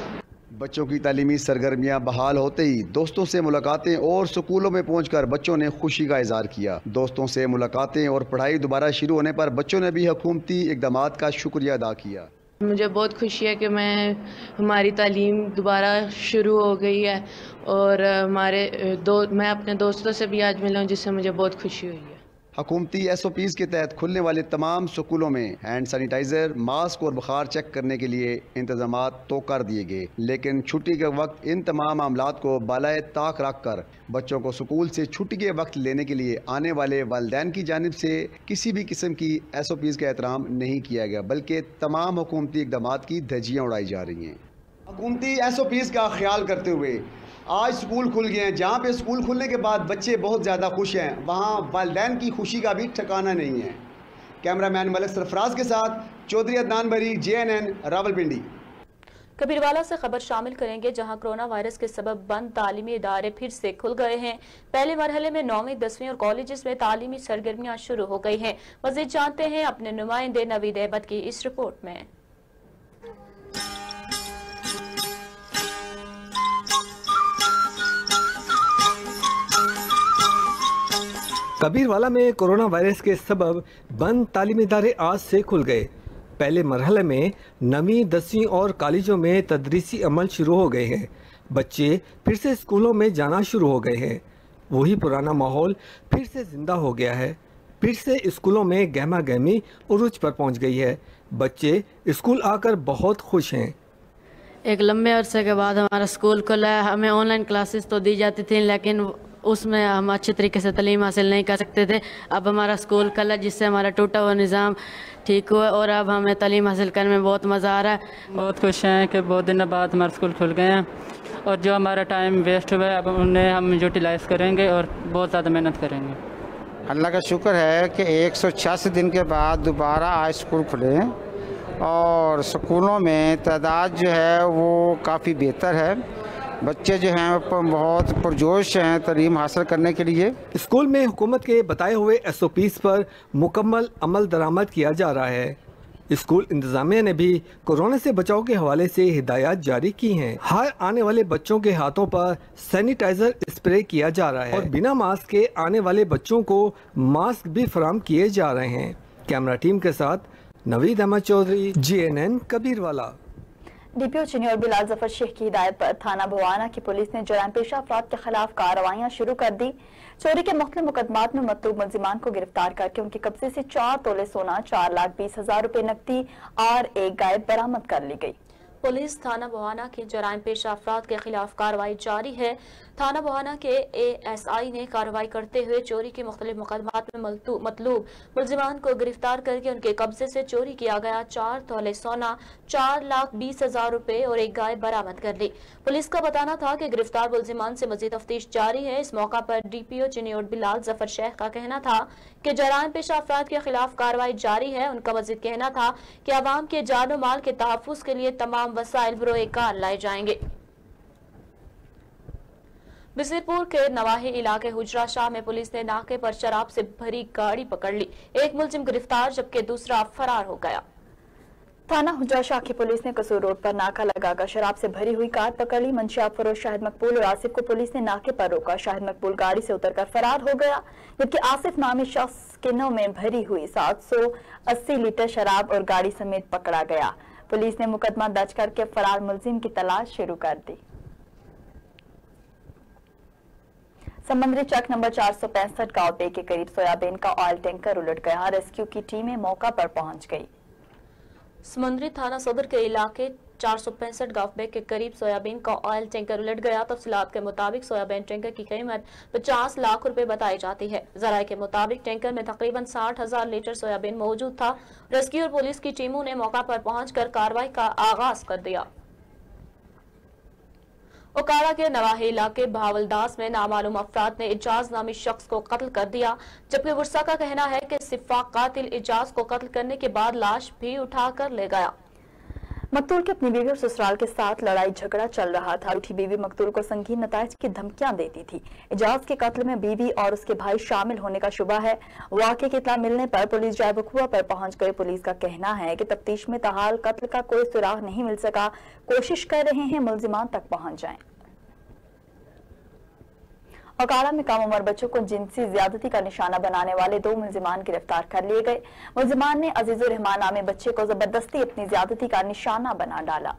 बच्चों की तालीमी सरगर्मियां बहाल होते ही दोस्तों से मुलाकातें और स्कूलों में पहुंचकर बच्चों ने खुशी का इजहार किया। दोस्तों से मुलाकातें और पढ़ाई दोबारा शुरू होने पर बच्चों ने भी हुकूमती इक़दामात का शुक्रिया अदा किया। मुझे बहुत खुशी है कि हमारी तालीम दोबारा शुरू हो गई है और मैं अपने दोस्तों से भी आज मिला हूँ, जिससे मुझे बहुत खुशी हुई है। हुकूमती SOPs के तहत खुलने वाले तमाम स्कूलों में हैंड सैनिटाइज़र, मास्क और बुखार चेक करने के लिए इंतजामात तो कर दिए गए, लेकिन छुट्टी के वक्त इन तमाम मामलात को बालाए ताक रख कर बच्चों को स्कूल से छुट्टी के वक्त लेने के लिए आने वाले वालिदैन की जानिब से किसी भी किस्म की SOPs का एहतराम नहीं किया गया, बल्कि तमाम हुकूमती इक़दामात की धज्जियाँ उड़ाई जा रही हैं। हुकूमती SOPs का ख्याल करते हुए आज स्कूल खुल गए हैं। जहाँ पे स्कूल खुलने के बाद बच्चे बहुत ज़्यादा खुश हैं, वहाँ वालिदैन की खुशी का भी ठिकाना नहीं है। कैमरामैन मलिक सरफराज के साथ चौधरी अदनान बरी, JNN रावलपिंडी। कबीरवाला से खबर शामिल करेंगे, जहां कोरोना वायरस के सबब बंद तालीमी इदारे फिर से खुल गए हैं। पहले मरहले में 9वीं, 10वीं और कॉलेजेस में तालीमी सरगर्मियां शुरू हो गई हैं। मज़ीद जानते हैं अपने नुमाइंदे नवीद अहमद की इस रिपोर्ट में। कबीरवाला में कोरोना वायरस के सबब बंद तालीमी इदारे आज से खुल गए। पहले मरहले में 9वीं, 10वीं और कॉलेजों में तदरीसी अमल शुरू हो गए हैं। बच्चे फिर से स्कूलों में जाना शुरू हो गए हैं। वही पुराना माहौल फिर से जिंदा हो गया है। फिर से स्कूलों में गहमा गहमी उरूज पर पहुंच गई है। बच्चे स्कूल आकर बहुत खुश हैं। एक लंबे अरसे के बाद हमारा स्कूल खुला है। हमें ऑनलाइन क्लासेस तो दी जाती थी, लेकिन उसमें हम अच्छे तरीके से तालीम हासिल नहीं कर सकते थे। अब हमारा स्कूल खुला, जिससे हमारा टूटा हुआ निज़ाम ठीक हुआ और अब हमें तालीम हासिल करने में बहुत मज़ा आ रहा है। बहुत खुश हैं कि बहुत दिनों बाद हमारा स्कूल खुल गए हैं और जो हमारा टाइम वेस्ट हुआ है अब उन्हें हम यूटिलाइज़ करेंगे और बहुत ज़्यादा मेहनत करेंगे। अल्लाह का शुक्र है कि 186 दिन के बाद दोबारा आज स्कूल खुले हैं और स्कूलों में तादाद जो है वो काफ़ी बेहतर है। बच्चे जो हैं बहुत पुरजोश हैं तालीम हासिल करने के लिए। स्कूल में हुकूमत के बताए हुए SOPs पर मुकम्मल अमल दरामद किया जा रहा है। स्कूल इंतजामिया ने भी कोरोना से बचाव के हवाले से हिदायत जारी की हैं। हर आने वाले बच्चों के हाथों पर सैनिटाइजर स्प्रे किया जा रहा है और बिना मास्क के आने वाले बच्चों को मास्क भी फराहम किए जा रहे हैं। कैमरा टीम के साथ नवीद अहमद चौधरी, JNN कबीरवाला। DPO चिन्नी बिलाल जफर शेख की हिदायत पर थाना भवाना की पुलिस ने जुर्म पेशा अफराद के खिलाफ कार्रवाइयां शुरू कर दी। चोरी के मुख्तलिफ मुकदमात में मतलूब मुलजिमान को गिरफ्तार करके उनके कब्जे से 4 तोले सोना, 4,20,000 रुपए नकदी और एक गाय बरामद कर ली गई। पुलिस थाना भवाना के जुर्म पेशा अफराद के खिलाफ कार्रवाई जारी है। थाना भवाना के ASI ने कार्रवाई करते हुए चोरी के मुख्तलिफ मुकदमात में मतलूब मुलजिमान को गिरफ्तार करके उनके कब्जे से चोरी किया गया 4 तोले सोना, 4,20,000 रुपए और एक गाय बरामद कर ली। पुलिस का बताना था कि गिरफ्तार मुलजिमान से मजीद तफ्तीश जारी है। इस मौका पर DPO चिन्नी बिलाल जफर शेख का कहना था कि जुर्म पेशा अफराद के खिलाफ कार्रवाई जारी है। उनका मजीद कहना था कि आवाम के जान माल के तहफ्फुज के लिए तमाम वसाइल बरोए कार लाए जाएंगे। बिजलीपुर के नवाही इलाके हुजरा शाह में पुलिस ने नाके पर शराब से भरी गाड़ी पकड़ ली। एक मुलजिम गिरफ्तार जबकि दूसरा फरार हो गया। थाना हुजा शाह की पुलिस ने कसूर रोड पर नाका लगाकर शराब से भरी हुई कार पकड़ ली। मंशियात फरोश शाहिद मकबूल और आसिफ को पुलिस ने नाके पर रोका। शाहिद मकबूल गाड़ी से उतरकर फरार हो गया, जबकि आसिफ नामी शख्स किन्नों में भरी हुई 780 लीटर शराब और गाड़ी समेत पकड़ा गया। पुलिस ने मुकदमा दर्ज करके फरार मुलजिम की तलाश शुरू कर दी। समंदरी चक नंबर 465 गांव पे के करीब सोयाबीन का ऑयल टैंकर उलट गया। रेस्क्यू की टीमें मौका पर पहुंच गई। समुद्री थाना सदर के इलाके 465 गांव पे के करीब सोयाबीन का ऑयल टैंकर उलट गया। तफसीलात के मुताबिक सोयाबीन टैंकर की कीमत 50 लाख रुपए बताई जाती है। जराये के मुताबिक टैंकर में तकरीबन 60,000 लीटर सोयाबीन मौजूद था। रेस्क्यू और पुलिस की टीमों ने मौका पर पहुंचकर कार्रवाई का आगाज कर दिया। ओकाड़ा के नवाही इलाके भावलदास में नामालूम अफराद ने इजाज नामी शख्स को कत्ल कर दिया, जबकि गुस्सा का कहना है कि सिफाक कातिल इजाज को कत्ल करने के बाद लाश भी उठाकर ले गया। मकतूल की अपनी बीवी और ससुराल के साथ लड़ाई झगड़ा चल रहा था। उठी बीवी मकतूल को संगीन नताइज की धमकियां देती थी। इजाज के कत्ल में बीवी और उसके भाई शामिल होने का शुबा है। वाकये की इत्तला मिलने पर पुलिस जाए बखुआ पर पहुंच गई। पुलिस का कहना है कि तफ्तीश में ताहाल कत्ल का कोई सुराग नहीं मिल सका। कोशिश कर रहे हैं मुलजिमान तक पहुंच जाएं। ओकाड़ा में कम उम्र बच्चों को जिनसी ज्यादती का निशाना बनाने वाले 2 मुलजिमान गिरफ्तार कर लिए गए। मुलजिमान ने अजीजुर रहमान नामी बच्चे को जबरदस्ती अपनी ज्यादती का निशाना बना डाला।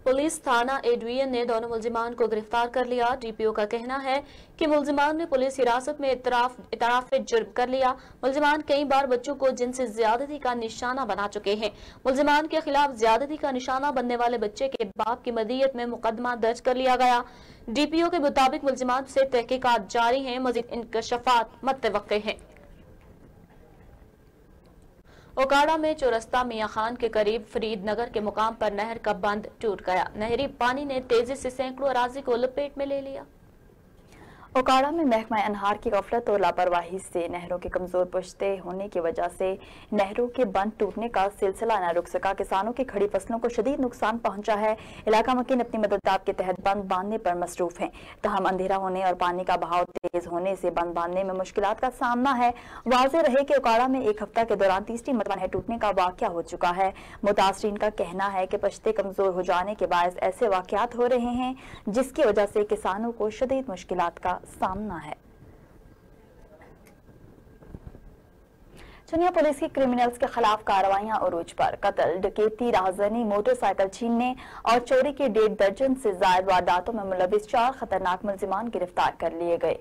पुलिस थाना ए डिवीजन ने दोनों मुलजिमान को गिरफ्तार कर लिया। डीपीओ का कहना है कि मुलजिमान ने पुलिस हिरासत में इतराफ जुर्म कर लिया। मुलजिमान कई बार बच्चों को जिनसी ज्यादती का निशाना बना चुके हैं। मुलजिमान के खिलाफ ज्यादती का निशाना बनने वाले बच्चे के बाप की मदीयत में मुकदमा दर्ज कर लिया गया। डीपीओ के मुताबिक मुलजिमान से तहकीकात जारी हैं। मजीद इंकशाफात मुतवक्के हैं। ओकाड़ा में चौरस्ता मियां खान के करीब फरीद नगर के मुकाम पर नहर का बंद टूट गया। नहरी पानी ने तेजी से सैकड़ों अराजी को लपेट में ले लिया। ओकाड़ा में महकमा अनहार की गफलत और लापरवाही से नहरों के कमजोर पुश्ते होने की वजह से नहरों के बंद टूटने का सिलसिला न रुक सका। किसानों की खड़ी फसलों को शदीद नुकसान पहुंचा है। इलाका मकीन अपनी मदददाब के तहत बंद बांधने पर मसरूफ है। तहम अंधेरा होने और पानी का बहाव तेज होने से बंद बांधने में मुश्किलात का सामना है। वाज़ेह रहे कि ओकाड़ा में एक हफ्ता के दौरान तीसरी मरतबा नहर टूटने का वाकया हो चुका है। मुतासरीन का कहना है कि पश्ते कमजोर हो जाने के बायस ऐसे वाकयात हो रहे हैं जिसकी वजह से किसानों को शदीद मुश्किलात का सामना है। चुनिया पुलिस की क्रिमिनल्स के खिलाफ कार्रवाइयां उरूज पर। कत्ल, डकैती, राहजनी, मोटरसाइकिल छीनने और चोरी के 1.5 दर्जन से ज्यादा वारदातों में मुलविस 4 खतरनाक मुलजिमान गिरफ्तार कर लिए गए।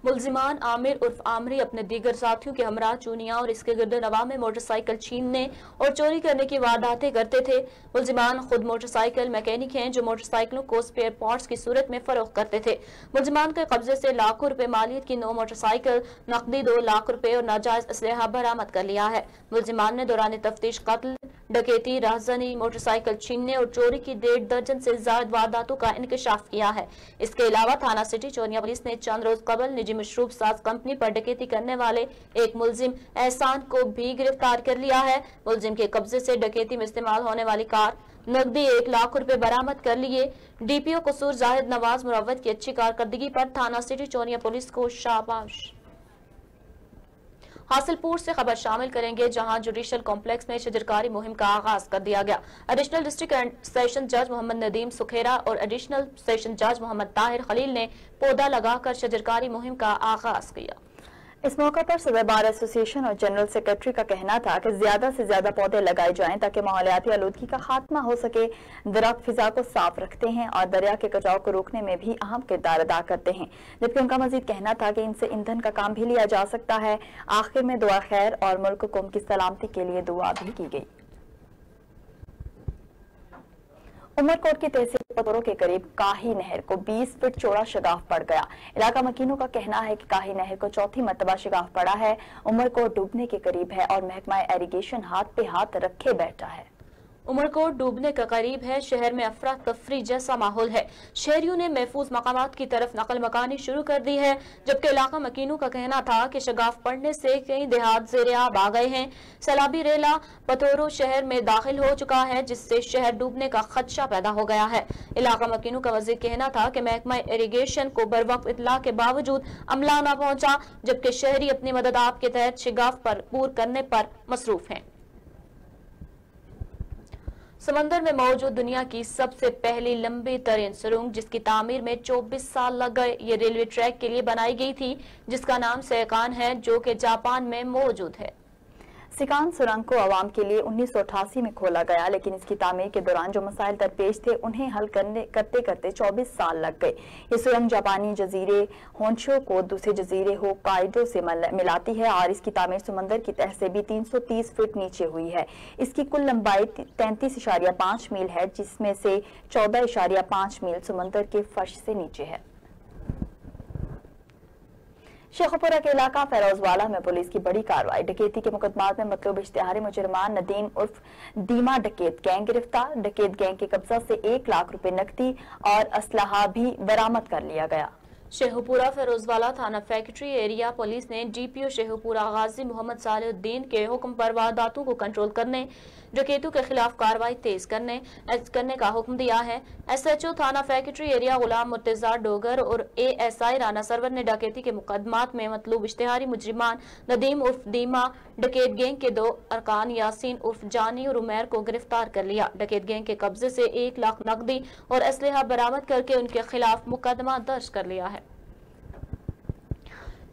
मुलजिमान आमिर उर्फ आमरी अपने दीगर साथियों के हमरा चूनिया और इसके गिरदनवा में मोटरसाइकिल छीनने और चोरी करने की वारदातें करते थे। मुलजिमान खुद मोटरसाइकिल मैकेनिक हैं जो मोटरसाइकिलों को स्पेयर पार्ट्स की सूरत में फरोख्त करते थे। मुलजिमान के कब्जे से लाखों रुपए मालियत की 9 मोटरसाइकिल, नकदी 2 लाख रुपए और नाजायज असलहा बरामद कर लिया है। मुलजिमान ने दौरान तफ्तीश कत्ल, डकैती, राहजनी, मोटरसाइकिल छीनने और चोरी की 1.5 दर्जन से ज्यादा वारदातों का इंकशाफ किया है। इसके अलावा थाना सिटी चोनिया पुलिस ने चंद रोज कबल निजी मशरूब साज कंपनी पर डकैती करने वाले एक मुलजिम एहसान को भी गिरफ्तार कर लिया है। मुलजिम के कब्जे से डकैती में इस्तेमाल होने वाली कार, नकदी 1 लाख रुपए बरामद कर लिए। डीपीओ कसूर जाहिद नवाज मुरव्वत की अच्छी कारकर्दगी पर थाना सिटी चोनिया पुलिस को शाबाश। हासिलपुर से खबर शामिल करेंगे, जहां जुडिशल कॉम्प्लेक्स में शजरकारी मुहिम का आगाज कर दिया गया। एडिशनल डिस्ट्रिक्ट एंड सेशन जज मोहम्मद नदीम सुखेरा और एडिशनल सेशन जज मोहम्मद ताहिर खलील ने पौधा लगाकर शजरकारी मुहिम का आगाज किया। इस मौके पर सदर बार एसोसिएशन और जनरल सेक्रेटरी का कहना था कि ज्यादा से ज्यादा पौधे लगाए जाएं ताकि माहौलियाती आलूदगी का खात्मा हो सके। दरख्त फिजा को साफ रखते हैं और दरिया के कटाव को रोकने में भी अहम किरदार अदा करते हैं। जबकि उनका मजीद कहना था कि इनसे ईंधन का काम भी लिया जा सकता है। आखिर में दुआ खैर और मुल्क कौम की सलामती के लिए दुआ भी की गई। उमरकोट की तहसील पतोरो के करीब काही नहर को 20 फीट चौड़ा शगाफ पड़ गया। इलाका मकीनों का कहना है कि काही नहर को चौथी मरतबा शगाफ पड़ा है। उमरकोट डूबने के करीब है और महकमा इरिगेशन हाथ पे हाथ रखे बैठा है। उमरकोट डूबने का करीब है। शहर में अफरा तफरी जैसा माहौल है। शहरियों ने महफूज मकामात की तरफ नकल मकानी शुरू कर दी है, जबकि इलाका मकीनों का कहना था कि शगाफ पड़ने से कई देहात ज़ेर-ए-आब आ गए हैं। सैलाबी रेला पतोरो शहर में दाखिल हो चुका है, जिससे शहर डूबने का खदशा पैदा हो गया है। इलाका मकीनों का मज़ीद कहना था कि महकमा इरिगेशन को बरवक्त इतला के बावजूद अमला न पहुंचा, जबकि शहरी अपनी मदद आप के तहत शगाफ पर पूर करने पर मसरूफ हैं। समंदर में मौजूद दुनिया की सबसे पहली लंबी तरीन सुरंग, जिसकी तामीर में 24 साल लग गए, ये रेलवे ट्रैक के लिए बनाई गई थी, जिसका नाम सेकान है, जो कि जापान में मौजूद है। सिकान सुरंग को आवाम के लिए 1988 में खोला गया, लेकिन इसकी तामीर के दौरान जो मसाइल दरपेश थे उन्हें हल करते करते 24 साल लग गए। ये सुरंग जापानी जजीरे होंशो को दूसरे जजीरे होक्काइडो से मिलाती है और इसकी तामीर समंदर की तह से भी 330 फीट नीचे हुई है। इसकी कुल लंबाई 33.5 मील है, जिसमें से 14.5 मील समंदर के फर्श से नीचे है। शेखुपुरा के इलाका फेरोजवाला में पुलिस की बड़ी कार्रवाई। डकैती के मुकदमात में मतलूब इश्तिहारी मुजरिमान नदीम उर्फ दीमा डकैत गैंग गिरफ्तार। डकैत गैंग के कब्जा से 1 लाख रुपए नकदी और असलहा भी बरामद कर लिया गया। शेखुपुरा फेरोजवाला थाना फैक्ट्री एरिया पुलिस ने डीपीओ शेखुपुरा गाजी मोहम्मद सालेहुद्दीन के हुक्म पर वारदातों को कंट्रोल करने, डकैतों के खिलाफ कार्रवाई तेज करने का हुक्म दिया है। SHO थाना फैक्ट्री एरिया गुलाम मुर्तजा डोगर और ASI राना सरवर ने डकैती के मुकदमात में मतलूब इश्तिहारी मुजरिमान नदीम उर्फ दीमा डकैत गैंग के 2 अरकान यासीन उर्फ जानी और उमैर को गिरफ्तार कर लिया। डकैत गैंग के कब्जे से 1 लाख नकदी और असलहा बरामद करके उनके खिलाफ मुकदमा दर्ज कर लिया है।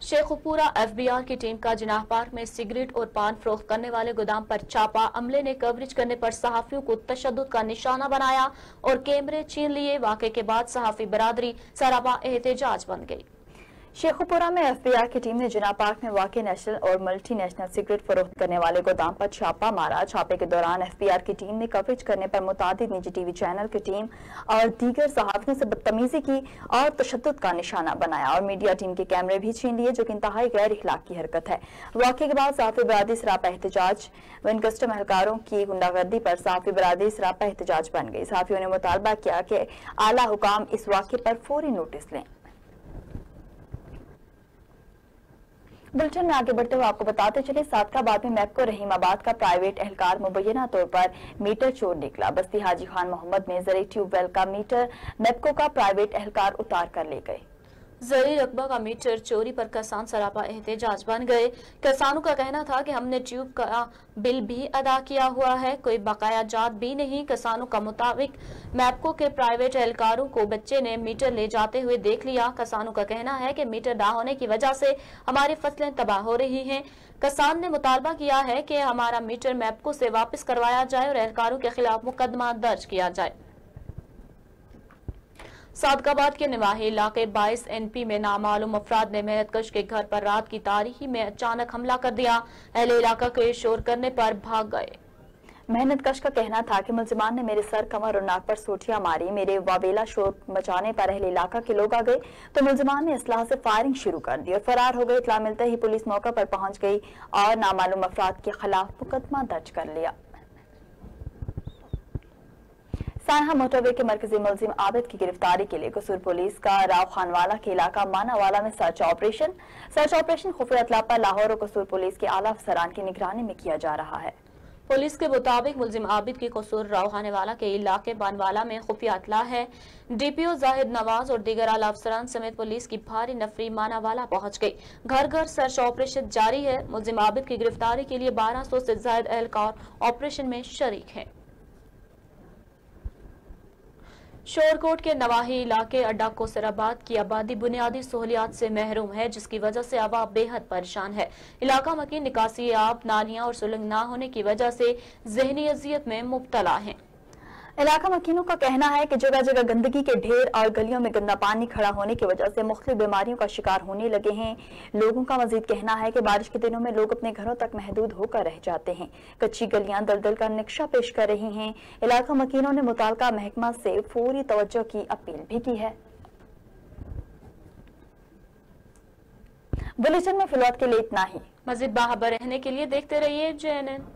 शेखुपुरा FBR की टीम का जिनाह पार्क में सिगरेट और पान फरोख्त करने वाले गोदाम पर छापा। अमले ने कवरेज करने पर सहाफियों को तशद्दुद का निशाना बनाया और कैमरे छीन लिए। वाक़े के बाद सहाफी बरादरी सराबा एहतजाज बन गई। शेखुपुरा में FBR की टीम ने जिना पार्क में वाक़ नेशनल और मल्टीनेशनल सिगरेट फरोख्त करने वाले गोदाम पर छापा मारा। छापे के दौरान FBR की टीम ने कवरेज करने पर मुतादिद निजी TV चैनल की टीम और दीगर सहाफियों से बदतमीजी की और तशद्दुद का निशाना बनाया और मीडिया टीम के कैमरे भी छीन लिए, जो कि इंतहाई गैर इखलाकी हरकत है। वाक़े के बाद सहाफी बरादरी सरापा एहतजाज व इन कस्टम एहलकारों की गुंडागर्दी पर सहाफी बरादरी सरापा एहतजाज बन गई। सहाफियों ने मुतालबा किया कि आला हुकाम इस वाक़े पर फौरी नोटिस लें। बुलेटिन में आगे बढ़ते हुए आपको बताते चले, सादकाबाद में मैपको रहीमाबाद का प्राइवेट एहलकार मुबैना तौर पर मीटर चोर निकला। बस्ती हाजी खान मोहम्मद में ज़रूरी ट्यूबवेल का मीटर मैपको का प्राइवेट एहलकार उतार कर ले गए। ज़रूरी रकबा का मीटर चोरी पर किसान सरापा एहतजाज बन गए। किसानों का कहना था कि हमने ट्यूब का बिल भी अदा किया हुआ है, कोई बकाया जात भी नहीं। किसानों का मुताबिक मैपको के प्राइवेट एहलकारों को बच्चे ने मीटर ले जाते हुए देख लिया। किसानों का कहना है कि मीटर ना होने की वजह से हमारी फसलें तबाह हो रही हैं। किसान ने मुतालबा किया है कि हमारा मीटर मैपको से वापस करवाया जाए और एहलकारों के खिलाफ मुकदमा दर्ज किया जाए। सादकाबाद के निवाही इलाके 22 NP में नामालूम अफराद ने मेहनतकश के घर पर रात की तारीकी में अचानक हमला कर दिया। अहले इलाका के शोर करने पर भाग गए। मेहनतकश का कहना था कि मुलजिमान ने मेरे सर, कमर और नाक पर सोटियां मारी। मेरे वावेला शोर मचाने पर अहले इलाका के लोग आ गए तो मुलजिमान ने असलाह से फायरिंग शुरू कर दी और फरार हो गए। इत्तला मिलते ही पुलिस मौका पर पहुंच गई और नामालूम अफराद के खिलाफ मुकदमा दर्ज कर लिया। सानहा मोटरवे के मरकजी मुलजिम आबिद की गिरफ्तारी के लिए कसूर पुलिस का राव खानवाला के इलाका मानावाला में सर्च ऑपरेशन खुफिया इत्तला पर लाहौर और कसूर पुलिस के आला अफसरान की निगरानी में किया जा रहा है। पुलिस के मुताबिक मुलजिम आबिद की कसूर रावहानेवाला के इलाके बानवाला में खुफिया इत्तला है। DPO जाहिद नवाज और दीगर आला अफसरान समेत पुलिस की भारी नफरी मानावाला पहुंच गई। घर घर सर्च ऑपरेशन जारी है। मुलजिम आबिद की गिरफ्तारी के लिए 1200 से ज्यादा एहलकार ऑपरेशन में शरीक है। शोरकोट के नवाही इलाके अड्डा कोसराबाद की आबादी बुनियादी सहूलियात से महरूम है, जिसकी वजह से आवाम बेहद परेशान है। इलाका मकीन निकासी आब, नालियां और सुलंग ना होने की वजह से जहनी अजियत में मुब्तला है। इलाका मकीनों का कहना है कि जगह जगह गंदगी के ढेर और गलियों में गंदा पानी खड़ा होने की वजह से मुख्तलिफ बीमारियों का शिकार होने लगे हैं। लोगों का मजीद कहना है कि बारिश के दिनों में लोग अपने घरों तक महदूद होकर रह जाते हैं। कच्ची गलियां दलदल का नक्शा पेश कर रही हैं। इलाका मकीनों ने मुताल्लिका महकमा से फौरी तवज्जो की अपील भी की है। बुलेटिन में फिलहाल के लिए इतना ही। मजीद बाखबर रहने के लिए देखते रहिए JNN।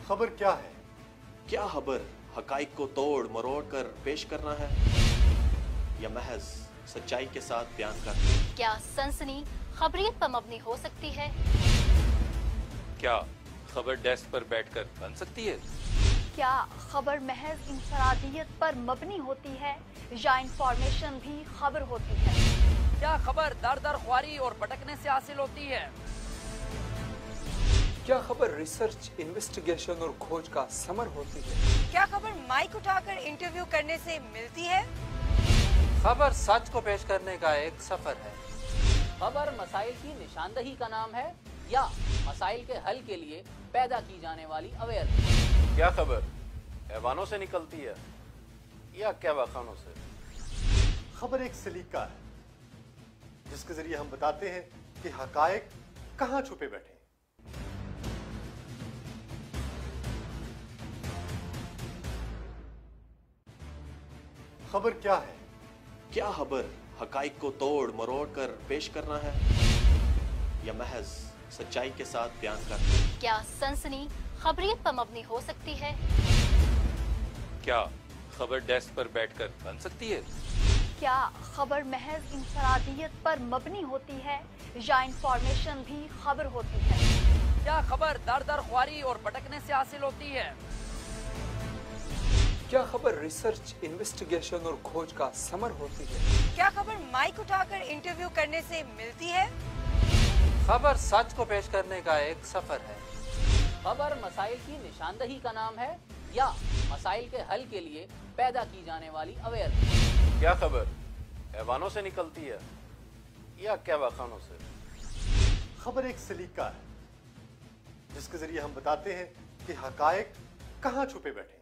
खबर क्या है? क्या खबर हकाइक को तोड़ मरोड़ कर पेश करना है या महज सच्चाई के साथ बयान करना? क्या सनसनी खबरियत पर मबनी हो सकती है? क्या खबर डेस्क पर बैठकर बन सकती है? क्या खबर महज इंफरादियत पर मबनी होती है या इंफॉर्मेशन भी खबर होती है? क्या खबर दर दर ख्वारी और भटकने से हासिल होती है? क्या खबर रिसर्च, इन्वेस्टिगेशन और खोज का समर होती है? क्या खबर माइक उठाकर इंटरव्यू करने से मिलती है? खबर सच को पेश करने का एक सफर है। खबर मसाइल की निशानदही का नाम है या मसाइल के हल के लिए पैदा की जाने वाली अवेयरनेस? क्या खबर हैवानों से निकलती है या कहवाखानों से? खबर एक सलीका है जिसके जरिए हम बताते हैं कि हकायक कहां छुपे बैठे हैं। खबर क्या है? क्या खबर हकाइक को तोड़ मरोड़ कर पेश करना है या महज सच्चाई के साथ बयान करना है? क्या सनसनी खबरियत पर मबनी हो सकती है? क्या खबर डेस्क पर बैठकर बन सकती है? क्या खबर महज इंफरादियत पर मबनी होती है या इंफॉर्मेशन भी खबर होती है? क्या खबर दर दर ख्वारी और भटकने से हासिल होती है? क्या खबर रिसर्च, इन्वेस्टिगेशन और खोज का समर होती है? क्या खबर माइक उठाकर इंटरव्यू करने से मिलती है? खबर सच को पेश करने का एक सफर है। खबर मसाइल की निशानदही का नाम है या मसाइल के हल के लिए पैदा की जाने वाली अवेयरनेस? क्या खबर हैवानों से निकलती है या कहवाखानों से? खबर एक सलीका है जिसके जरिए हम बताते हैं कि हकायक कहां छुपे बैठे हैं।